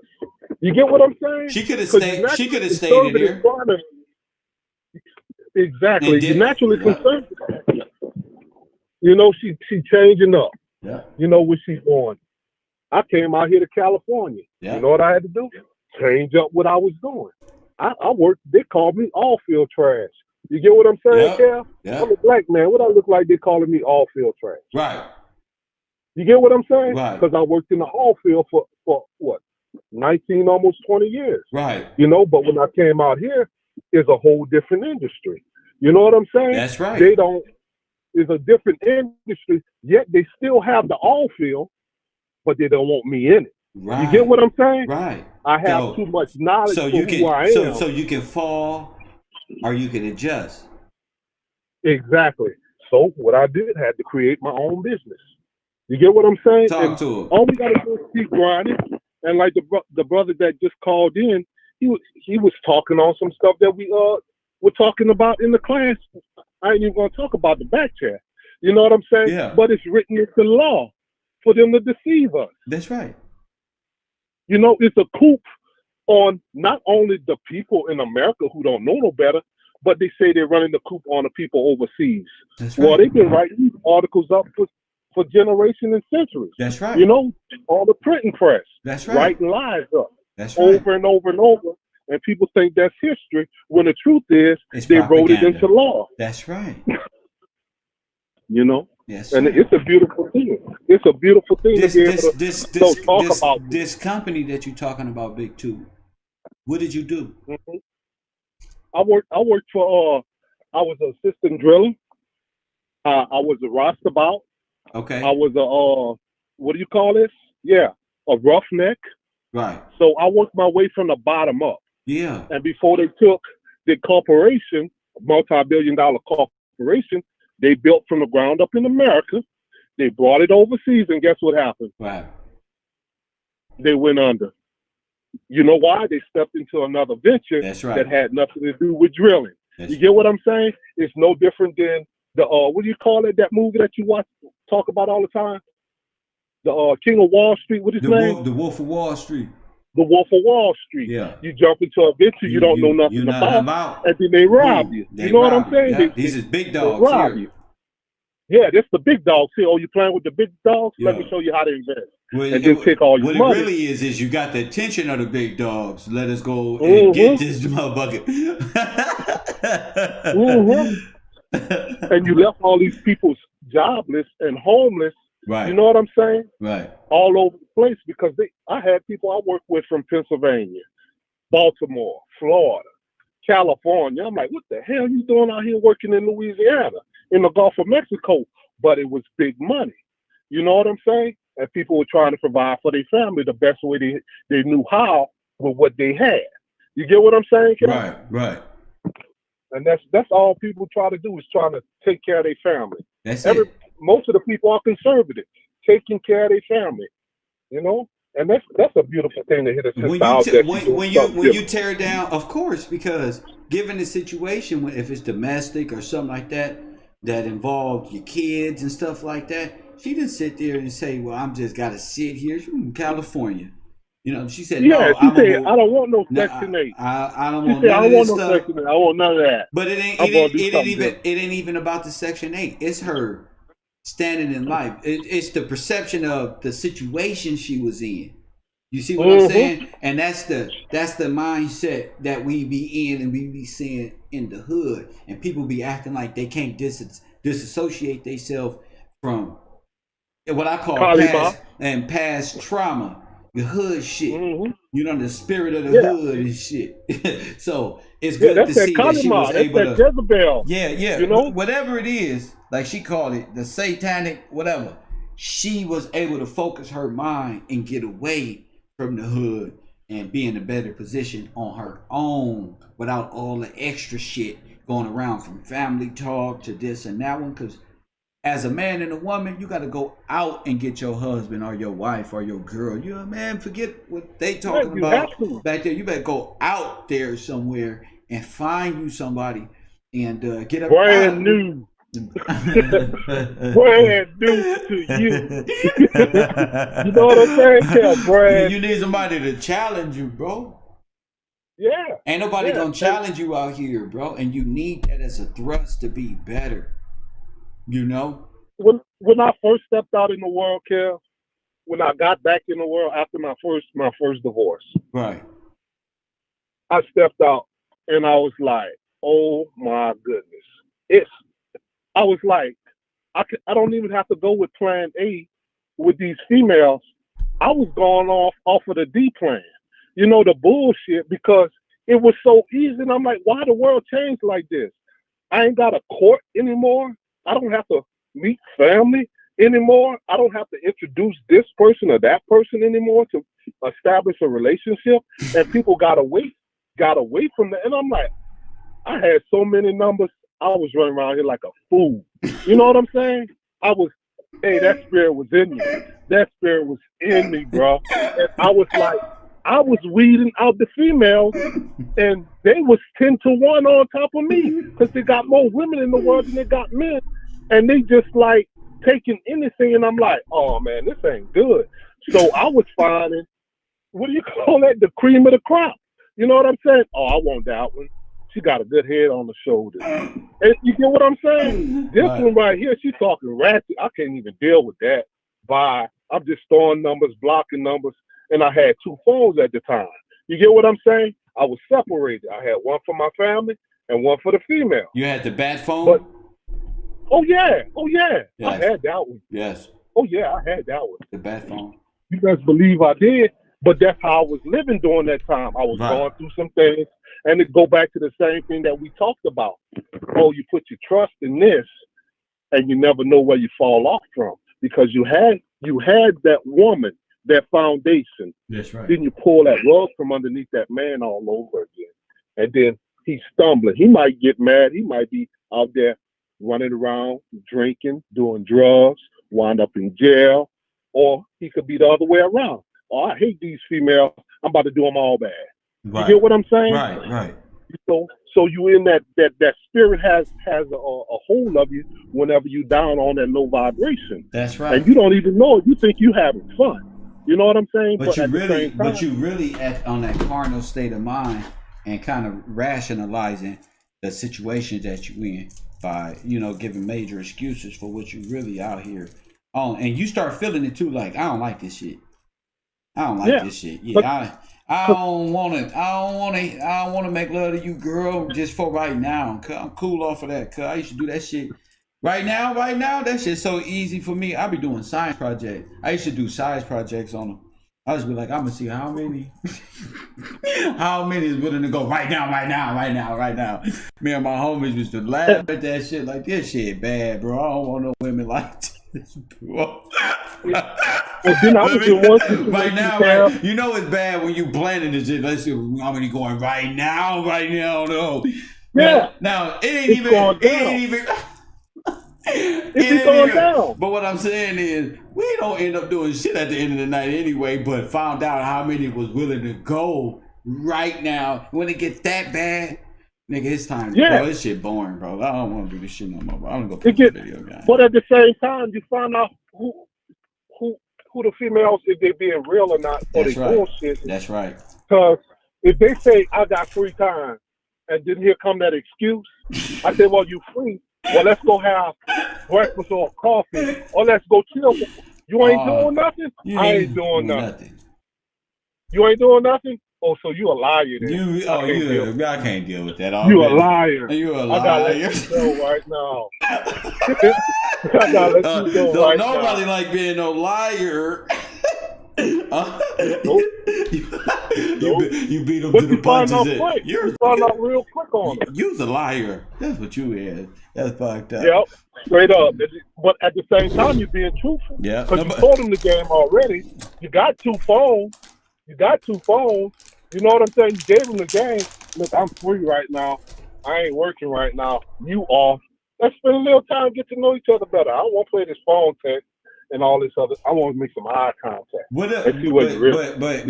You get what I'm saying? She could have stayed. She could have stayed in there. Exactly. You're naturally conservative. You know, she changing up. Yeah. You know where she's going. I came out here to California. Yeah. You know what I had to do? Change up what I was doing. I worked. They called me all field trash. You get what I'm saying, Cal? Yeah. I'm a black man. What I look like? They calling me all field trash. Right. You get what I'm saying? Right. Because I worked in the oil field for what, 19, almost 20 years. Right. You know, but when I came out here, it's a whole different industry. You know what I'm saying? That's right. They don't. It's a different industry. Yet they still have the oil field, but they don't want me in it. Right. You get what I'm saying? Right. I have too much knowledge for who I am. So you can fall or you can adjust. Exactly. So what I did, had to create my own business. You get what I'm saying? Talk to him. All we gotta do is keep grinding. And like the brother that just called in, he was talking on some stuff that we were talking about in the class. I ain't even gonna talk about the back chat. You know what I'm saying? Yeah. But it's written into law for them to deceive us. That's right. You know, it's a coup on not only the people in America who don't know no better, but they say they're running the coup on the people overseas. That's right. Well, they've been writing these articles up for generations and centuries. That's right. You know, all the printing press. That's right. Writing lies up. That's right. Over and over and over. And people think that's history, when the truth is they wrote it into law. That's right. You know? Yes. And it's a beautiful thing. It's a beautiful thing to be able to talk about this company that you're talking about, Big Two. What did you do? Mm-hmm. I worked for I was an assistant driller. I was a roustabout. Okay. I was a what do you call this? Yeah, a roughneck. Right. So I worked my way from the bottom up. Yeah. And before they took the corporation, multi-billion-dollar corporation, they built from the ground up in America. They brought it overseas, and guess what happened? Right. They went under. You know why? They stepped into another venture that had nothing to do with drilling. You get what I'm saying? It's no different than the what do you call it? That movie that you talk about all the time? The King of Wall Street. What is his name? The Wolf of Wall Street. The Wolf of Wall Street. Yeah. You jump into a venture you don't know nothing about, and then they rob you. You know what I'm saying? Yeah. These is big dogs rob here. You. Yeah, this the big dogs here. Oh, you playing with the big dogs? Yeah. Let me show you how to invest. Well, and then take all your money. What it really is you got the attention of the big dogs. Let us go and get this motherfucker. And you left all these people jobless and homeless. Right. You know what I'm saying? Right. All over the place, because I had people I worked with from Pennsylvania, Baltimore, Florida, California. I'm like, what the hell are you doing out here working in Louisiana, in the Gulf of Mexico? But it was big money. You know what I'm saying? And people were trying to provide for their family the best way they knew how with what they had. You get what I'm saying, Ken? Right, right. And that's all people try to do, is trying to take care of their family. That's it. Most of the people are conservative, taking care of their family. You know? And that's a beautiful thing to hit a sister out. When you tear down, of course, because given the situation, if it's domestic or something like that involved your kids and stuff like that, she didn't sit there and say, well, I'm just got to sit here. She's from California. You know, she said, yeah, she said, I don't want no Section 8. I don't want none of this stuff. Section 8. I want none of that. But it ain't even about the Section 8. It's her standing in life. It's the perception of the situation she was in. You see what I'm saying? And that's the mindset that we be in and we be seeing in the hood. And people be acting like they can't disassociate themselves from what I call past trauma. The hood shit. You know, the spirit of the hood and shit. So it's good to see that she was able to. Jezebel. Yeah. You know? Whatever it is, like she called it, the satanic, whatever. She was able to focus her mind and get away from the hood and be in a better position on her own without all the extra shit going around, from family talk to this and that one. Because as a man and a woman, you got to go out and get your husband or your wife or your girl. You know, man, forget what they talking about back there. You better go out there somewhere and find you somebody and get up brand new. Brand new to you. You know what I'm saying? Yeah, brand. You need somebody to challenge you, bro. Yeah. Ain't nobody gonna challenge you out here, bro. And you need that as a thrust to be better. You know? When I first stepped out in the world, Kev, when I got back in the world after my first divorce. Right. I stepped out and I was like, oh my goodness. I was like, I don't even have to go with plan A with these females. I was going off of the D plan. You know, the bullshit, because it was so easy. And I'm like, why the world changed like this? I ain't got a court anymore. I don't have to meet family anymore. I don't have to introduce this person or that person anymore to establish a relationship. And people got away from that. And I'm like, I had so many numbers. I was running around here like a fool. You know what I'm saying? That spirit was in me. That spirit was in me, bro. And I was like, I was weeding out the females, and they was 10 to 1 on top of me, because they got more women in the world than they got men. And they just like taking anything, and I'm like, oh man, this ain't good. So I was finding, what do you call that? The cream of the crop. You know what I'm saying? Oh, I want that one. She got a good head on the shoulders. And you get what I'm saying? This one right here, she's talking ratchet. I can't even deal with that. Bye. I'm just throwing numbers, blocking numbers. And I had 2 phones at the time. You get what I'm saying? I was separated. I had one for my family and one for the female. You had the bat phone? But, oh yeah. Yes. I had that one. Yes. Oh yeah, I had that one. The bat phone. You best believe I did. But that's how I was living during that time. I was going through some things. And it go back to the same thing that we talked about. Oh, you put your trust in this, and you never know where you fall off from, because you had that woman, that foundation. That's right. Then you pull that rug from underneath that man all over again, and then he's stumbling. He might get mad. He might be out there running around, drinking, doing drugs, wind up in jail, or he could be the other way around. Oh, I hate these females. I'm about to do them all bad. Right. You get what I'm saying? Right. So you in that spirit has a hold of you whenever you down on that low vibration. That's right. And you don't even know it. You think you having fun. You know what I'm saying? But you really on that carnal state of mind and kind of rationalizing the situation that you in by, giving major excuses for what you really out here on. And you start feeling it too, like, I don't like this shit. I don't like this shit. Yeah, I don't want to make love to you, girl, just for right now. Cause I'm cool off of that. Cause I used to do that shit. Right now, that shit's so easy for me. I be doing science projects. I used to do science projects on them. I just be like, I'm gonna see how many is willing to go right now. Me and my homies used to laugh at that shit like, this shit bad, bro. I don't want no women like this, bro. Right now, you know it's bad when you planning this shit. Let's see how many going right now, no. Yeah. Now it ain't even going down. But what I'm saying is, we don't end up doing shit at the end of the night anyway, but found out how many was willing to go right now. When it gets that bad, nigga, it's time to go. This shit boring, bro. I don't want to do this shit no more, bro. I'm gonna go play some video games. But at the same time, you find out who the females, if they being real or not, or they bullshit. That's right. Because if they say, I got free time, and then here come that excuse, I say, well, you free. Well, let's go have breakfast or coffee, or let's go chill. You ain't doing nothing? I ain't doing nothing. You ain't doing nothing? Oh, so you a liar then. I can't deal with that already. You a liar. You a liar. I gotta let you go right now. I gotta let you go right now. Nobody like being no liar. Nope. You beat him to the punches. You find out real quick on it. You's a liar. That's what you is. That's fucked up. Yep, straight up. But at the same time, you're being truthful. Yeah. Because you told him the game already. You got 2 phones. You know what I'm saying? You gave him the game. Look, I'm free right now. I ain't working right now. You off. Let's spend a little time, get to know each other better. I don't want to play this phone text and all this other. I want to make some eye contact. But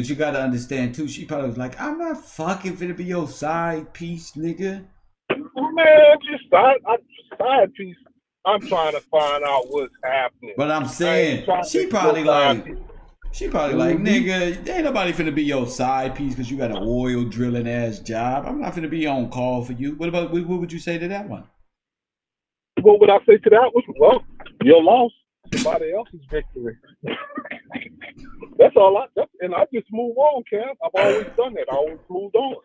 you got to understand too. She probably was like, I'm not fucking finna be your side piece, nigga. Man, just side piece. I'm trying to find out what's happening. But I'm saying she probably like, nigga, ain't nobody finna be your side piece because you got an oil drilling ass job. I'm not finna be on call for you. What would you say to that one? What would I say to that one? Well, your loss, somebody else's victory. That's all and I just move on, Cam. I've always done that. I always moved on.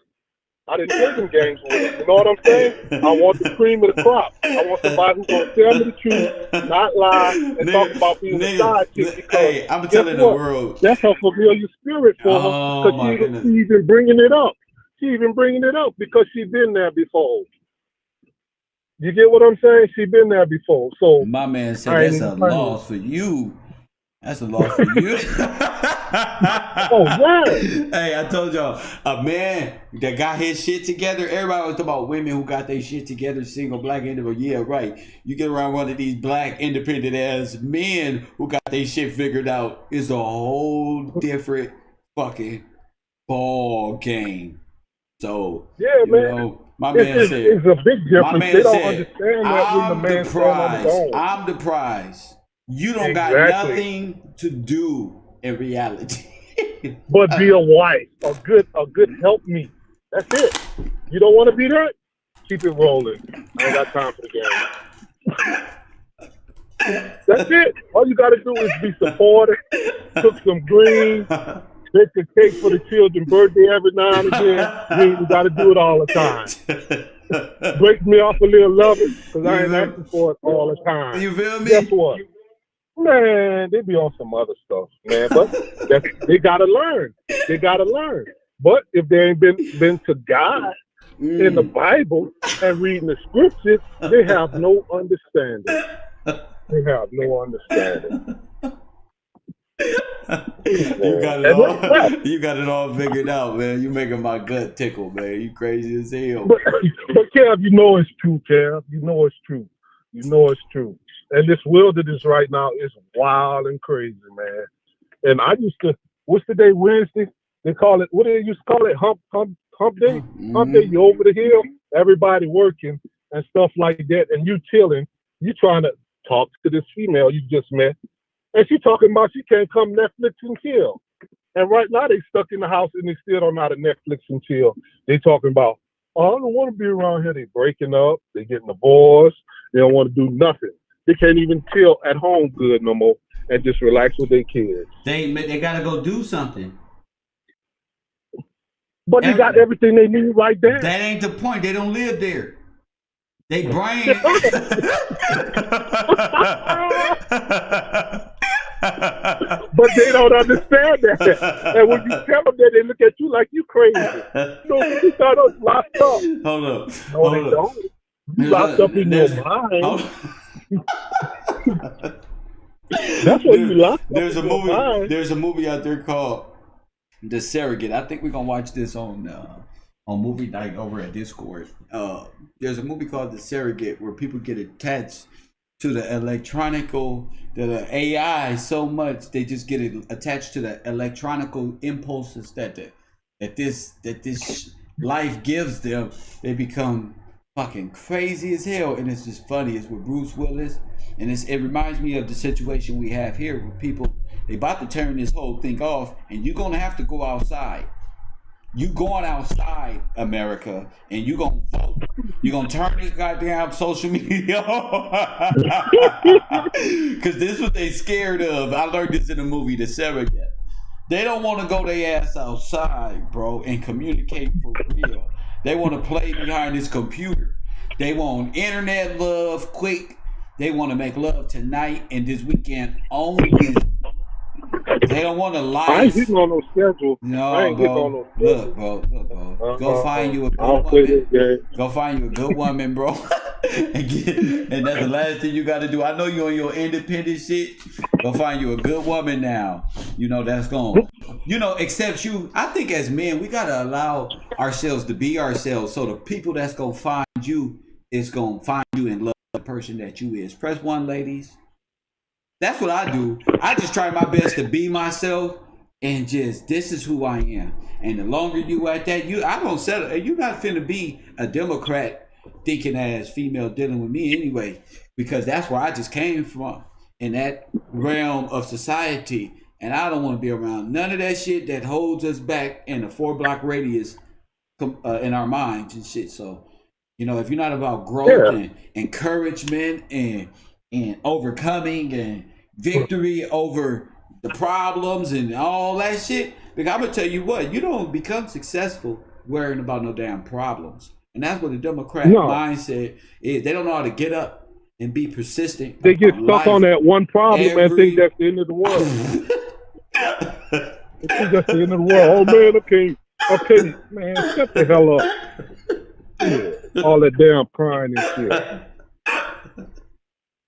I didn't play them games with it. You know what I'm saying? I want the cream of the crop. I want somebody who's going to tell me the truth, not lie, and talk about being a side chick. Because hey, I'm telling the world. That's her familiar spirit for her. Because she's even bringing it up. She's even bringing it up because she's been there before. You get what I'm saying? She's been there before. So my man said that's a loss for you. That's a loss for you. Oh, yeah. Hey, I told y'all, a man that got his shit together. Everybody was talking about women who got their shit together, single, black, independent. Yeah, right. You get around one of these black, independent ass men who got their shit figured out. It's a whole different fucking ball game. So, yeah, man. Know, my man said, it's a big difference. They don't said, understand that when the man stands on his own. I'm the prize. You don't got nothing to do in reality. But be a wife, a good helpmeet. That's it. You don't want to be that? Keep it rolling. I ain't got time for the game. That's it. All you got to do is be supportive, cook some greens, bake a cake for the children's birthday every now and again. You got to do it all the time. Break me off a little loving because I ain't asking for it all the time. You feel me? Guess what? Man, they be on some other stuff, man. But they gotta learn. They gotta learn. But if they ain't been to God in the Bible and reading the scriptures, they have no understanding. They have no understanding. You got it all figured out, man. You making my gut tickle, man. You crazy as hell. But Kev, you know it's true, Kev. You know it's true. You know it's true. And this wilderness right now is wild and crazy, man. And I used to, what's the day, Wednesday? They call it, what do they used to call it? Hump day? Mm-hmm. Hump day, you over the hill, everybody working and stuff like that. And you chilling, you trying to talk to this female you just met. And she talking about she can't come Netflix and chill. And right now they stuck in the house and they still don't know how to Netflix and chill. They talking about, oh, I don't want to be around here. They breaking up. They getting divorced. They don't want to do nothing. They can't even chill at home good no more and just relax with their kids. They gotta go do something. But they got everything they need right there. That ain't the point. They don't live there. They brain. But they don't understand that. And when you tell them that, they look at you like you crazy. You thought us locked up. Hold up. No, they don't. You locked up in your mind. That's what you locked up. There's a movie out there called The Surrogate. I think we're gonna watch this on movie night over at Discord. There's a movie called The Surrogate where people get attached to the AI so much they just get attached to the electronical impulses that this life gives them. They become fucking crazy as hell, and it's just funny. It's with Bruce Willis, and it reminds me of the situation we have here where people, they about to turn this whole thing off, and you're gonna have to go outside. You going outside, America, and you gonna vote. You gonna turn this goddamn social media off. Cause this is what they scared of. I learned this in the movie The Surrogate. They don't want to go their ass outside, bro, and communicate for real. They want to play behind this computer. They want internet love quick. They want to make love tonight and this weekend only. They don't want to lie. I ain't hitting on no schedule. No, I ain't bro. On no schedule. Look, bro. Go find you a good woman. Go find you a good woman, bro. and that's the last thing you got to do. I know you're on your independent shit. Go find you a good woman now. You know, that's going, except you. I think as men, we got to allow ourselves to be ourselves. So the people that's going to find you is going to find you and love the person that you is. Press 1, ladies. That's what I do. I just try my best to be myself and just, this is who I am. And the longer you at that, I don't settle. You're not finna be a Democrat thinking ass female dealing with me anyway, because that's where I just came from, in that realm of society. And I don't want to be around none of that shit that holds us back in a 4-block radius in our minds and shit. So, you know, if you're not about growth and encouragement and overcoming and victory over the problems and all that shit, because I'm gonna tell you what, you don't become successful worrying about no damn problems. And that's what the Democrat mindset is. They don't know how to get up and be persistent. They get stuck on that one problem and think that's the end of the world. They think that's the end of the world. Oh man, okay, man, shut the hell up. Yeah, all that damn crying and shit.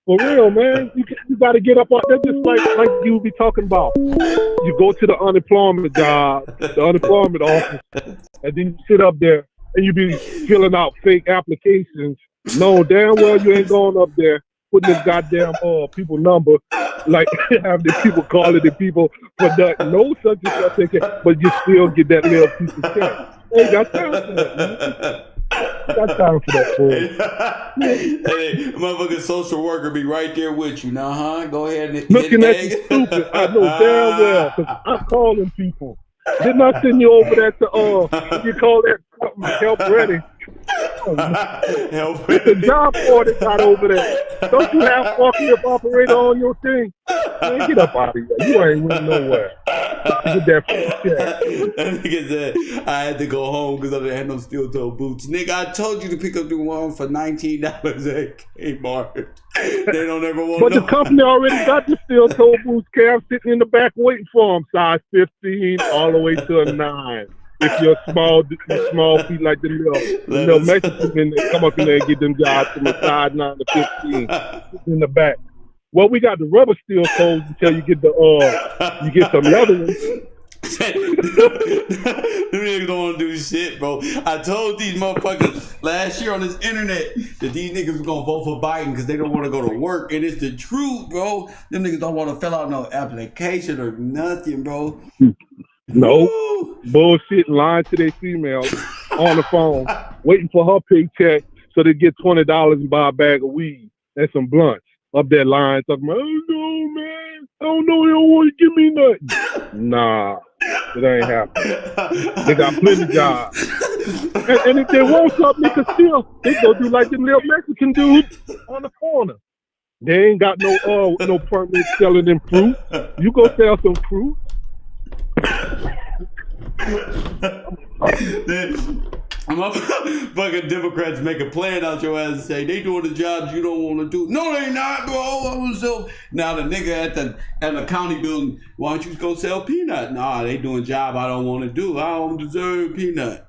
For real, man, you got to get up on that. Just like you be talking about. You go to the unemployment job, the unemployment office, and then you sit up there and you be filling out fake applications. No, damn well you ain't going up there putting this goddamn people number, like have the people calling the people for nothing. No such and such thing, but you still get that little piece of check. Ain't got time for that, man. Got time for that, boy. Hey, motherfucking social worker be right there with you now, huh? Go ahead and looking at you stupid. I know damn well, because I'm calling people. Didn't I send you over there to what you call that something, help ready? Help ready. The job for it got over there. Don't you have fucking up operator on your thing? Man, get up out of here. You ain't winning nowhere. Get that check. That nigga said I had to go home because I didn't have no steel toe boots. Nigga, I told you to pick up the one for $19 at Kmart. They don't ever want. But the company already got the steel toe boots. Cam sitting in the back waiting for them. Size 15 all the way to a 9. If you're small feet like the little Mexicans, they come up in there and get them jobs from the size 9 to 15 in the back. Well, we got the rubber steel toes until you get you get some leather ones. Them niggas don't want to do shit, bro. I told these motherfuckers last year on this internet that these niggas were gonna vote for Biden because they don't want to go to work, and it's the truth, bro. Them niggas don't want to fill out no application or nothing, bro. No bullshit, lying to their females on the phone, waiting for her paycheck so they get $20 and buy a bag of weed and some blunts. Up that line talking about, oh no, man, I don't know, they don't want to give me nothing. Nah, it ain't happening. They got plenty of jobs. And if they want something, they can still, they go do like the little Mexican dudes on the corner. They ain't got no permit selling them fruit. You go sell some fruit. Fucking Democrats make a plan out your ass and say they doing the jobs you don't want to do. No, they not, bro. Now the nigga at the county building, why don't you go sell peanut? Nah, they doing job I don't want to do. I don't deserve peanut.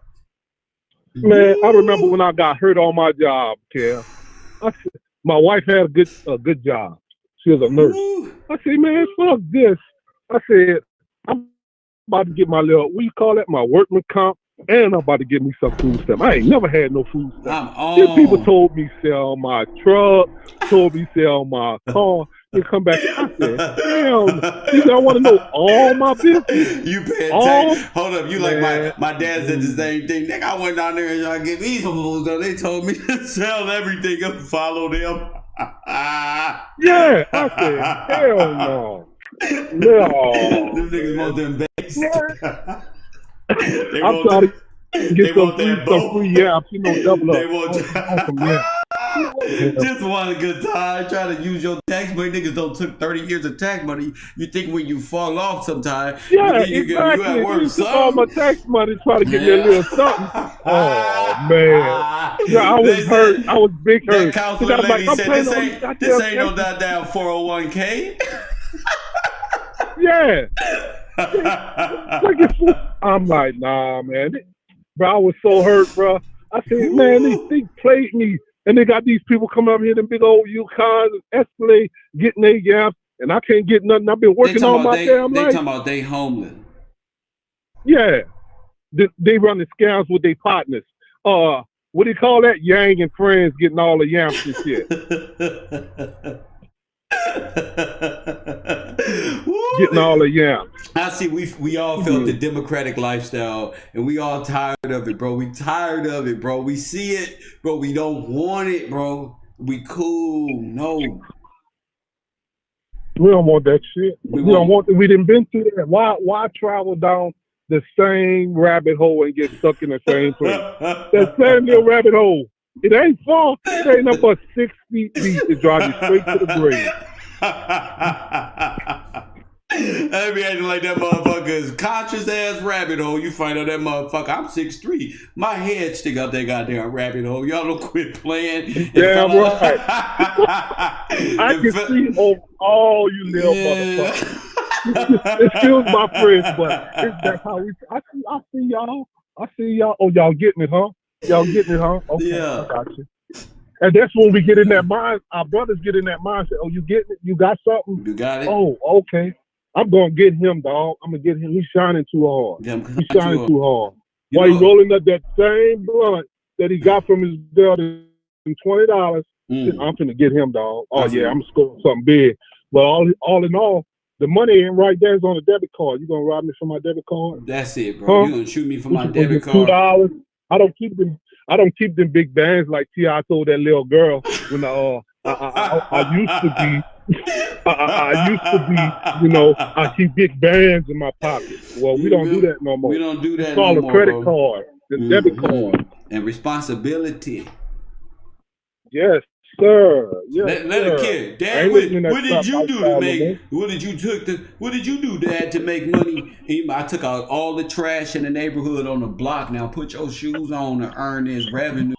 Man, I remember when I got hurt on my job, Kel. My wife had a good job. She was a nurse. I said, man, fuck this. I said, I'm about to get my little, what you call that, my workman comp, and I'm about to get me some food stamp. I ain't never had no food stamp. These people told me sell my truck, told me sell my car. They come back. I said, damn, you don't want to know all my business. You pay tax. Hold up, you man. Like my dad said the same thing. Nigga, I went down there and tried to get me some food stamp. They told me to sell everything and follow them. Yeah, I said, hell no. No. Them niggas want them base. I'm trying to get some free yaps, you know, double up. They want just want a good time. Trying to use your tax money. Niggas don't took 30 years of tax money. You think when you fall off sometime, yeah, exactly. You at work, you took all my tax money trying to get me a little something. Oh man, yeah, I was hurt. I was big hurt. That counselor lady said, this ain't no goddamn 401k. Yeah. I'm like, nah, man. Bro, I was so hurt, bro. I said, man, they played me. And they got these people coming up here, them big old Yukons and Escalade, getting their yaps, and I can't get nothing. I've been working all my damn life. They talking about they homeless. Yeah. They run the scams with their partners. What do you call that? Yang and friends getting all the yams and shit. Getting all the yams. I see we all felt the Democratic lifestyle, and we all tired of it, bro. We tired of it, bro. We see it, bro. We don't want it, bro. We cool. No. We don't want that shit. We don't want. We didn't been through that. Why travel down the same rabbit hole and get stuck in the same place? That same little rabbit hole. It ain't far. It ain't up but 6 feet deep to drive you straight to the grave. I be acting like that motherfucker's conscious ass rabbit hole. You find out that motherfucker, I'm 6'3". My head stick out that goddamn rabbit hole. Y'all don't quit playing. Damn right. I can see over all you little motherfuckers. Excuse my friends, but that's how we. I see y'all. I see y'all. Oh, y'all getting it, huh? Y'all getting it, huh? Okay, yeah. I got you. And that's when we get in that mind. Our brothers get in that mindset. Oh, you getting it? You got something? You got it. Oh, okay. I'm gonna get him, dog. I'm gonna get him. He's shining too hard. Yeah, he's shining too hard. While he's rolling up that same blunt that he got from his girl in $20. I'm finna get him, dog. Oh yeah, I'm scoring something big. But all in all, the money ain't right there. It's on a debit card. You gonna rob me for my debit card? That's it, bro. Huh? You gonna shoot me for my debit card? $2. I don't keep them big bands like T.I. told that little girl when I used to be. I used to be, you know, I keep big bands in my pocket. Well, we don't do that no more. We don't do that no more. It's called a credit card, the debit card. And responsibility. Yes, sir. Yes, let a kid. Dad, what did you do to make? What did you do, Dad, to make money? I took out all the trash in the neighborhood on the block. Now put your shoes on to earn this revenue.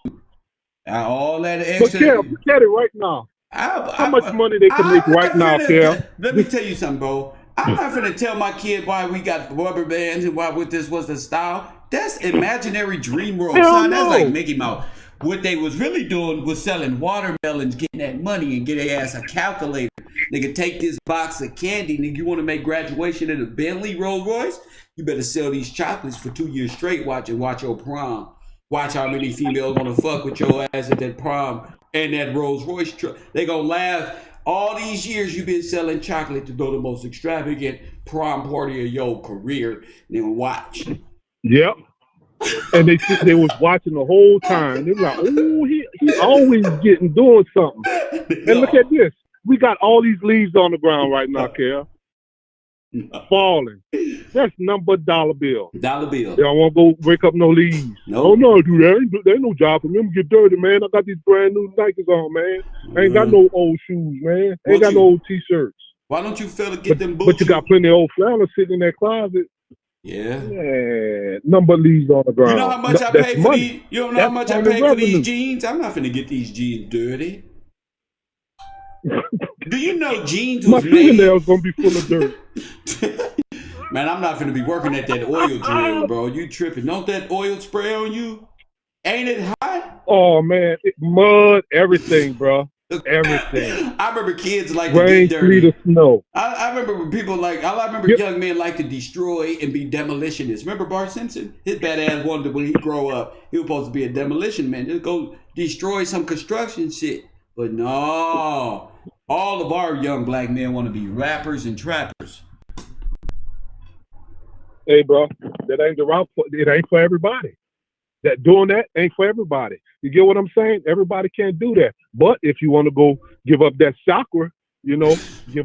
All that extra. But look at it right now. How much money they can make right now, Kel? Let me tell you something, bro. I'm not gonna tell my kid why we got rubber bands and why this was the style. That's imaginary dream world, son. That's like Mickey Mouse. What they was really doing was selling watermelons, getting that money, and get their ass a calculator. They could take this box of candy, nigga. You want to make graduation in a Bentley Rolls Royce? You better sell these chocolates for 2 years straight. Watch your prom. Watch how many females gonna fuck with your ass at that prom and that Rolls Royce truck. They gonna laugh. All these years you've been selling chocolate to throw the most extravagant prom party of your career. They gonna watch. Yep. And they was watching the whole time. They were like, oh, he always doing something. And look at this. We got all these leaves on the ground right now, Kel. Falling. That's number $1 bill. $1 bill. They don't want to go break up no leaves. Nope. Oh no, dude, there ain't no job for me. I'm get dirty, man. I got these brand new Nikes on, man. I ain't got no old shoes, man. I ain't got no old t-shirts. Why don't you fella get them boots? But you got plenty of old flannels sitting in that closet. Yeah. Yeah. Number leaves on the ground. You know how much I pay for these? You don't know how much I pay for these jeans? I'm not finna get these jeans dirty. Do you know jeans was my fingernails gonna be full of dirt? Man, I'm not finna be working at that oil drill, bro. You tripping? Don't that oil spray on you? Ain't it hot? Oh man, mud, everything, bro. Everything. I remember kids like rain, to get dirty. Sleet, or snow. I remember people like I remember young men like to destroy and be demolitionists. Remember Bart Simpson? His bad ass wanted to, when he grow up, he was supposed to be a demolition man. Just go destroy some construction shit. But no, all of our young black men want to be rappers and trappers. Hey, bro, that ain't the route. It ain't for everybody. That doing that ain't for everybody. You get what I'm saying? Everybody can't do that. But if you want to go give up that chakra, give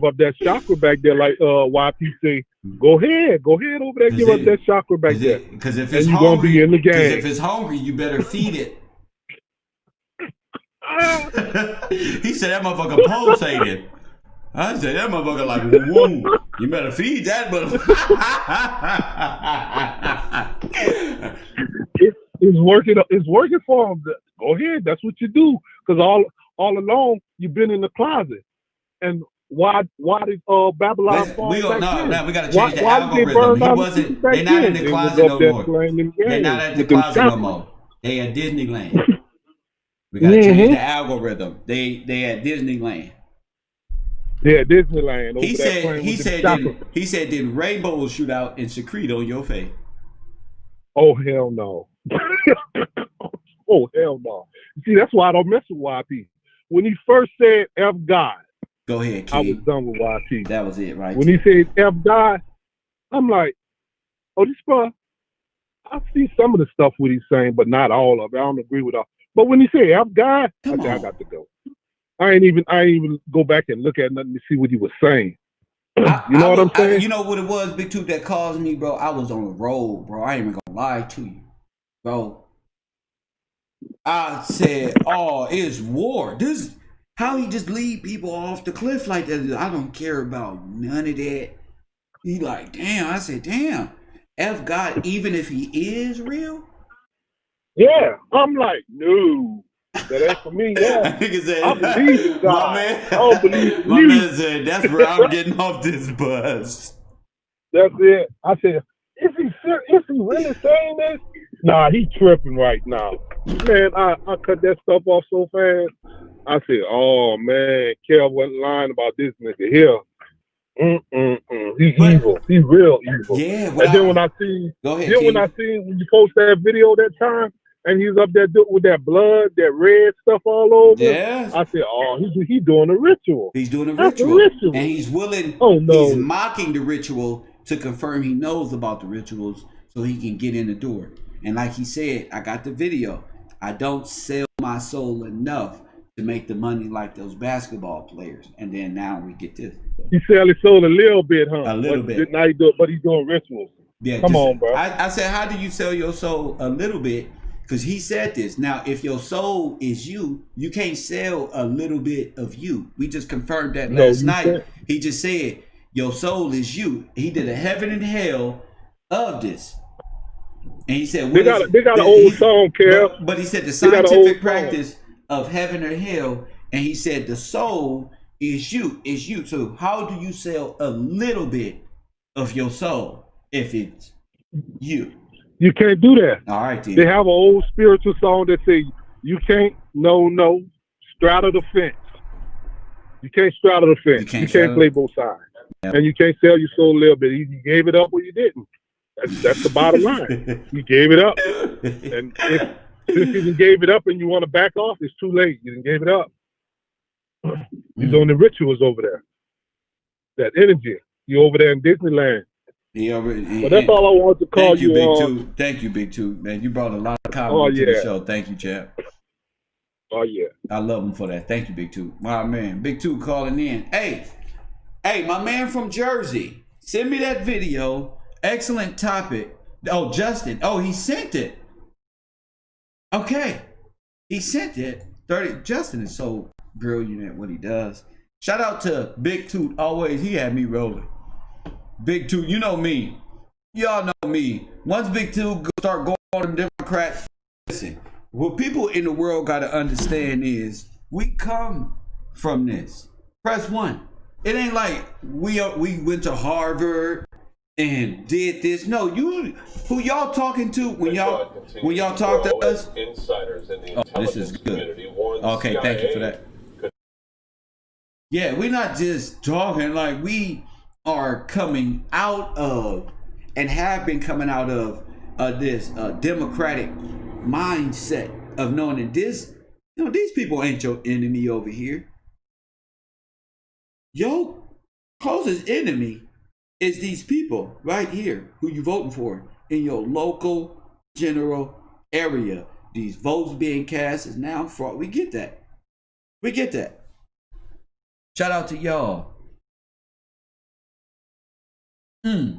up that chakra back there, like YP say, go ahead over there, give up that chakra back there. Because if it's hungry, gonna be in the game. If it's hungry, you better feed it. He said that motherfucker pulsated. I said that motherfucker like, whoa, you better feed that motherfucker. It's working for him. Go ahead, that's what you do. Because all along you've been in the closet. And why did Babylon fall back then? We gotta change the algorithm. They're not in the closet no more. They're not at the closet no more. They at Disneyland. We gotta change the algorithm. They at Disneyland. Yeah, Disneyland. He said did rainbows shoot out and secrete on your face? Oh hell no. Oh hell no. See, that's why I don't mess with YP. When he first said F God, go ahead, kid. I was done with YP. That was it, right? When he said F God, I'm like, oh, this bro, I see some of the stuff what he's saying, but not all of it. I don't agree with all. But when he say F God, I said I got to go. I ain't even go back and look at nothing to see what he was saying. You know what I'm saying? You know what it was, Big Two, that caused me, bro? I was on the road, bro. I ain't even gonna lie to you, bro. I said, oh, it's war. This how he just lead people off the cliff like that. I don't care about none of that. He like, damn. I said, damn. F God, even if he is real? Yeah. I'm like, no. That ain't for me, yeah. I believe in God. I don't believe in my man said, that's where I'm getting off this bus. That's it. I said, is he really saying this? Nah, he tripping right now. Man, I cut that stuff off so fast. I said, oh man, Kev wasn't lying about this nigga here. He's evil. He's real evil. Yeah. And then when I see, when you post that video that time, and he's up there with that blood, that red stuff all over. Yeah. I said, oh, he's doing a ritual. He's doing a ritual. And he's willing. Oh no. He's mocking the ritual to confirm he knows about the rituals, so he can get in the door. And like he said, I got the video. I don't sell my soul enough to make the money like those basketball players. And then now we get this. He sell his soul a little bit, huh? A little bit. Now but he's doing rituals. Yeah, come on, bro. I said, how do you sell your soul a little bit? Because he said this. Now, if your soul is you, you can't sell a little bit of you. We just confirmed that last night. He just said, your soul is you. He did a heaven and hell of this. And he said, they got an old song, Kev. But he said the scientific practice of heaven or hell. And he said the soul is you. So how do you sell a little bit of your soul if it's you? You can't do that. All right, then. They have an old spiritual song that say, you can't, straddle the fence. You can't straddle the fence. You can't play both sides. Yep. And you can't sell your soul a little bit. You gave it up or you didn't. That's the bottom line. You gave it up. And since you didn't gave it up and you want to back off, it's too late. You didn't give it up. You're doing the rituals over there. That energy. You're over there in Disneyland. But that's all I wanted to call you on. Thank you, Big Two. Man, you brought a lot of compliments to the show. Thank you, chap. Oh, yeah. I love him for that. Thank you, Big Two. My man, Big Two calling in. Hey, my man from Jersey, send me that video. Excellent topic. Oh, Justin. Oh, he sent it. Okay. He sent it. Justin is so brilliant at what he does. Shout out to Big Two. Always, he had me rolling. Big Two, you know me. Y'all know me. Once Big Two start going on the Democrats, listen, what people in the world got to understand is we come from this. Press 1. It ain't like we went to Harvard and did this. No, who y'all talking to when y'all talk to us? Insiders in the this is good. Okay, thank you for that. Yeah, we're not just talking, like we are coming out of and have been coming out of this democratic mindset of knowing that these people ain't your enemy over here. Your closest enemy is these people right here who you voting for in your local general area. These votes being cast is now fraud. We get that. Shout out to y'all. I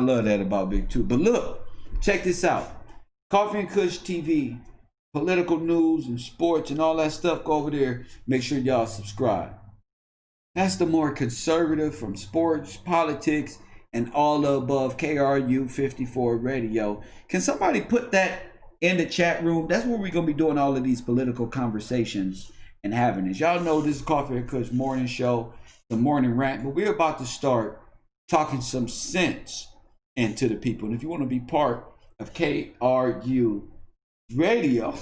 love that about Big Two. But look, check this out. Koffee and KushTv, political news and sports and all that stuff. Go over there. Make sure y'all subscribe. That's the more conservative from sports, politics, and all the above. KRU 54 radio. Can somebody put that in the chat room? That's where we're going to be doing all of these political conversations and having this. Y'all know this is Koffee and Kush morning show. The morning rant, but we're about to start talking some sense into the people. And if you want to be part of KRU radio,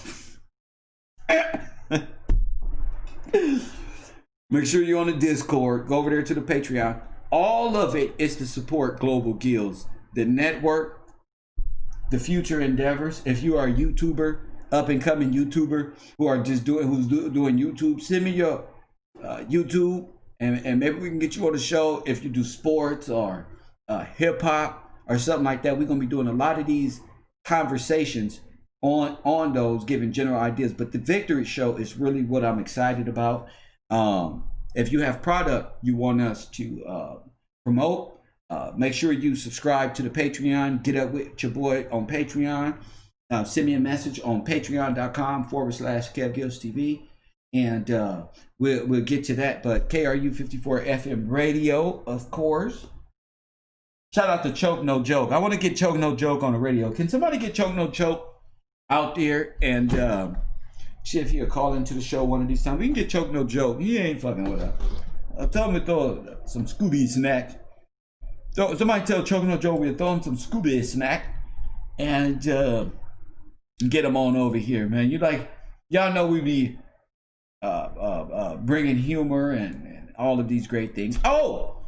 make sure you're on the Discord. Go over there to the Patreon. All of it is to support Global Guilds, the network, the future endeavors. If you are a YouTuber, up and coming YouTuber who's doing YouTube, send me your YouTube and maybe we can get you on the show if you do sports or hip hop or something like that. We're gonna be doing a lot of these conversations on those, giving general ideas. But the Victory Show is really what I'm excited about. If you have product you want us to promote, make sure you subscribe to the Patreon. Get up with your boy on Patreon. Send me a message on patreon.com/KevGillsTV, and we'll get to that. But KRU 54 FM radio, of course. Shout out to Choke No Joke. I want to get Choke No Joke on the radio. Can somebody get Choke No Joke out there and see if he'll call into the show one of these times? We can get Choke No Joke. He ain't fucking with us. Tell him to throw some Scooby snack. Somebody tell Choke No Joke we'll throw him some Scooby snack and get him on over here, man. Y'all know we be bringing humor and all of these great things. Oh,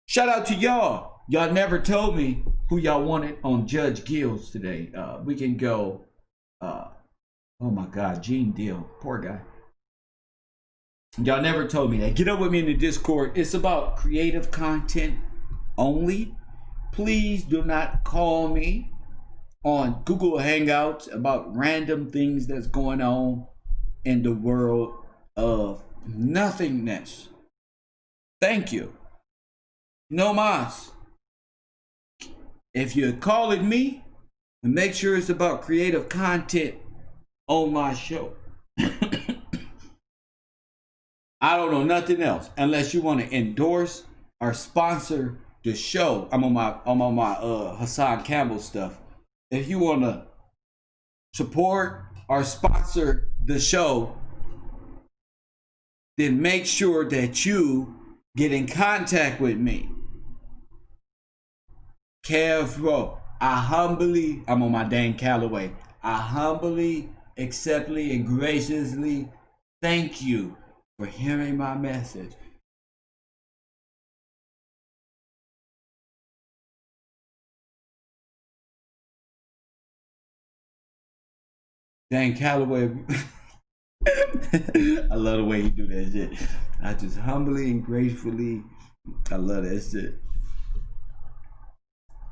shout out to y'all. Y'all never told me who y'all wanted on Judge Gills today. We can go, oh my God, Gene Deal, poor guy. Y'all never told me that. Get up with me in the Discord. It's about creative content only. Please do not call me on Google Hangouts about random things that's going on in the world of nothingness. Thank you. No mas. If you're calling me, make sure it's about creative content on my show. I don't know nothing else unless you want to endorse or sponsor the show. I'm on my Hassan Campbell stuff. If you want to support or sponsor the show, then make sure that you get in contact with me. Kev, I'm on my Dan Calloway. I humbly, acceptly, and graciously thank you for hearing my message. Dan Calloway. I love the way you do that shit. I just humbly and gracefully, I love that shit.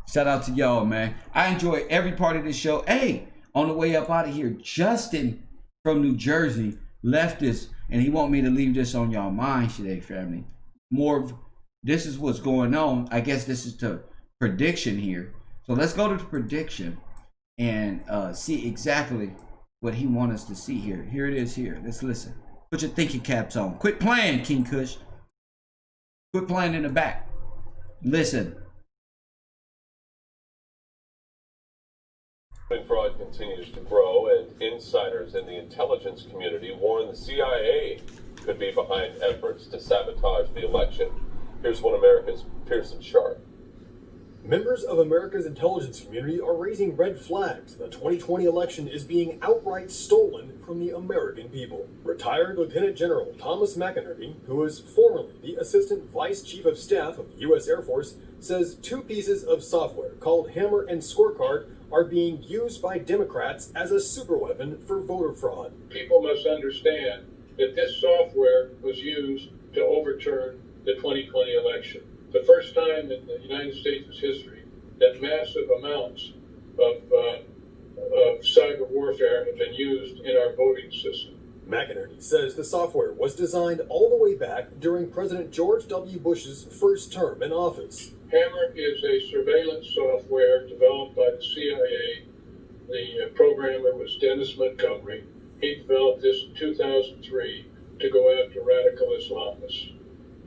Shout out to y'all, man. I enjoy every part of this show. Hey, on the way up out of here, Justin from New Jersey left this, and he want me to leave this on y'all mind today, family. This is what's going on. I guess this is the prediction here. So let's go to the prediction and see exactly what he wants us to see here. Here it is here. Let's listen. Put your thinking caps on. Quit playing, King Kush. Quit playing in the back. Listen. Fraud continues to grow, and insiders in the intelligence community warn the CIA could be behind efforts to sabotage the election. Here's one America's Pearson Sharp. Members of America's intelligence community are raising red flags. The 2020 election is being outright stolen from the American people. Retired Lieutenant General Thomas McInerney, who was formerly the Assistant Vice Chief of Staff of the U.S. Air Force, says 2 pieces of software called Hammer and Scorecard are being used by Democrats as a superweapon for voter fraud. People must understand that this software was used to overturn the 2020 election. The first time in the United States' history that massive amounts of cyber warfare have been used in our voting system. McInerney says the software was designed all the way back during President George W. Bush's first term in office. Hammer is a surveillance software developed by the CIA. The programmer was Dennis Montgomery. He developed this in 2003 to go after radical Islamists.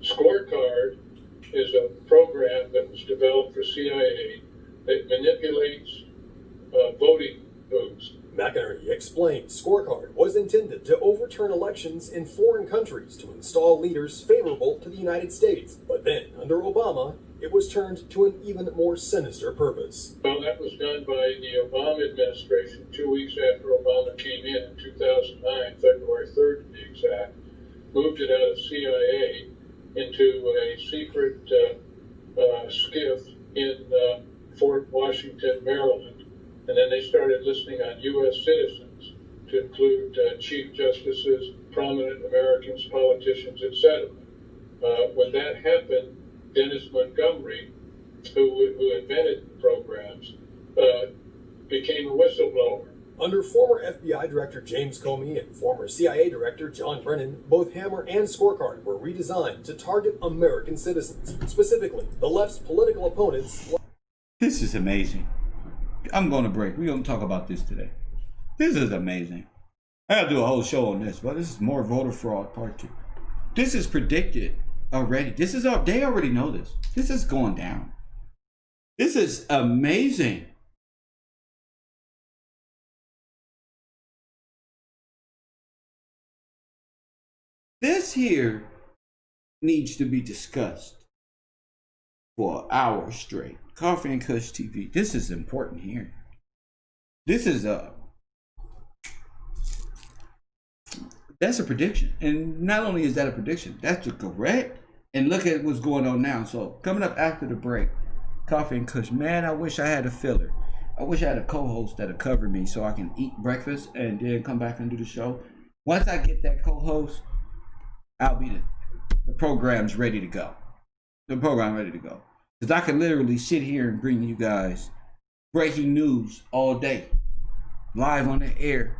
Scorecard is a program that was developed for CIA that manipulates voting booths. McInerney explained Scorecard was intended to overturn elections in foreign countries to install leaders favorable to the United States. But then, under Obama, it was turned to an even more sinister purpose. Well, that was done by the Obama administration 2 weeks after Obama came in 2009, February 3rd to be exact, moved it out of CIA into a secret skiff in Fort Washington, Maryland. And then they started listening on U.S. citizens to include chief justices, prominent Americans, politicians, etc. When that happened, Dennis Montgomery, who invented programs, became a whistleblower. Under former FBI Director James Comey and former CIA Director John Brennan, both Hammer and Scorecard were redesigned to target American citizens, specifically the left's political opponents. This is amazing. I'm going to break. We're going to talk about this today. This is amazing. I gotta do a whole show on this, but this is more voter fraud part 2. This is predicted already. They already know this. This is going down. This is amazing. This here needs to be discussed for an hour straight. Koffee and KushTv. This is important here. This is that's a prediction. And not only is that a prediction, that's correct. And look at what's going on now. So coming up after the break, Koffee and Kush. Man, I wish I had a filler. I wish I had a co-host that'll cover me so I can eat breakfast and then come back and do the show. Once I get that co-host, I'll be the program's ready to go. The program ready to go. Because I can literally sit here and bring you guys breaking news all day, live on the air,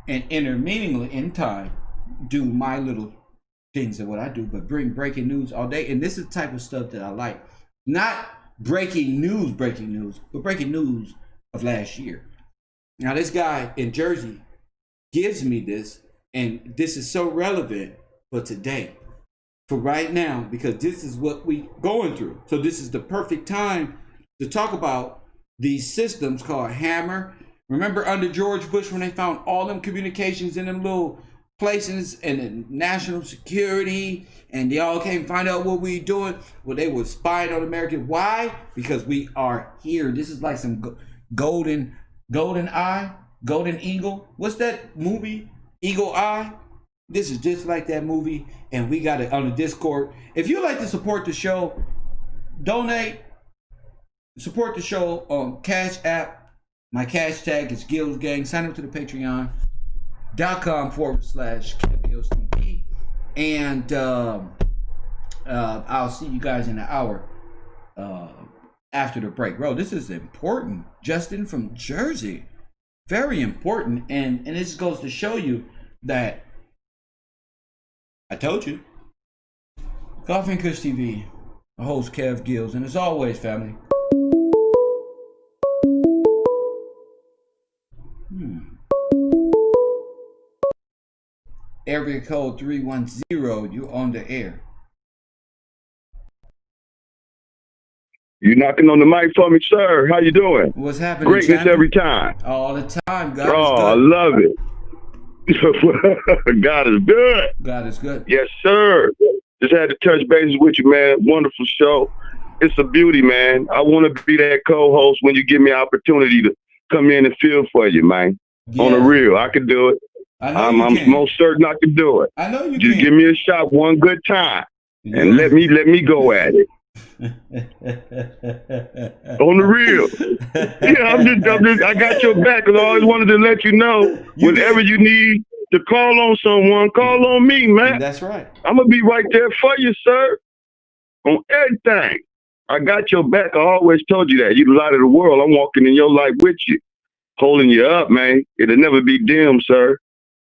and interminglingly in time do my little things of what I do, but bring breaking news all day. And this is the type of stuff that I like. Not breaking news, but breaking news of last year. Now this guy in Jersey gives me this, and this is so relevant for today, for right now, because this is what we going through. So this is the perfect time to talk about these systems called Hammer. Remember under George Bush when they found all them communications in them little places and the national security, and they all came find out what we doing? Well, they were spying on America. Why? Because we are here. This is like some golden eagle. What's that movie? Eagle Eye. This is just like that movie, and we got it on the Discord. If you like to support the show, donate, support the show on Cash App. My cash tag is Gills Gang. Sign up to the patreon.com/KevGillsTV. And I'll see you guys in an hour after the break. Bro, this is important. Justin from Jersey. Very important. And this goes to show you that I told you. Koffee and KushTv, the host Kev Gills, and as always, family. Area code 310, you on the air. You knocking on the mic for me, sir? How you doing? What's happening? Greatness every time. All the time. God is good. I love it. God is good. God is good. Yes, sir. Just had to touch bases with you, man. Wonderful show. It's a beauty, man. I want to be that co-host when you give me an opportunity to come in and fill for you, man. Yes. On the real, I can do it. I'm most certain I can do it. I know you Just can. give me a shot one good time, and let me go at it. On the real. Yeah, I got your back, and I always wanted to let you know whenever you need to call on someone, call on me, man. That's right. I'm gonna be right there for you, sir. On everything. I got your back. I always told you that. You're the light of the world. I'm walking in your light with you, holding you up, man. It'll never be dim, sir.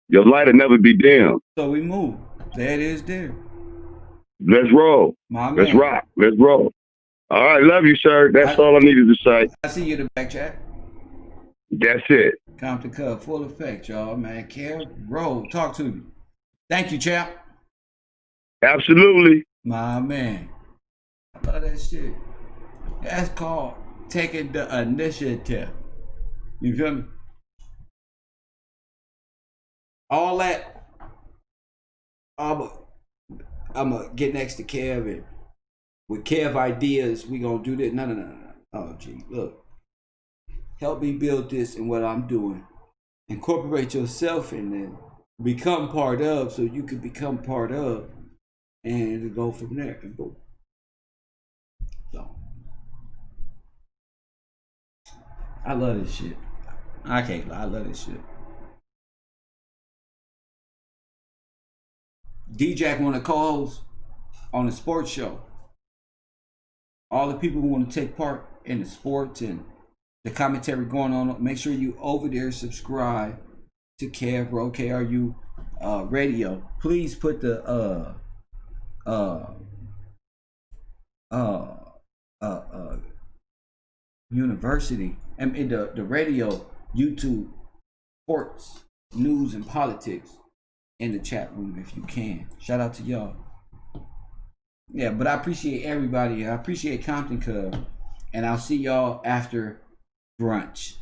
Your light will never be dim. So we move. There it is there. Let's roll. Let's rock. Let's roll. All right, love you, sir. That's all I needed to say. I see you in the back chat. That's it. Compton Cub, full effect, y'all, man. Kev, roll. Talk to me. Thank you, champ. Absolutely. My man. I love that shit. That's called taking the initiative. You feel me? All that, I'm gonna get next to Kev, and with Kev ideas, we gonna do this. No. Oh, gee, look. Help me build this and what I'm doing. Incorporate yourself in it. Become part of, so you can become part of, and go from there. And boom. So, I love this shit. I can't lie. I love this shit. D-Jack want to co-host? on the sports show. All the people who want to take part in the sports and the commentary going on, make sure you over there subscribe to KRU radio. Please put the university and in the radio, YouTube, sports, news, and politics in the chat room if you can. Shout out to y'all. Yeah, but I appreciate everybody. I appreciate Compton Cub, and I'll see y'all after brunch.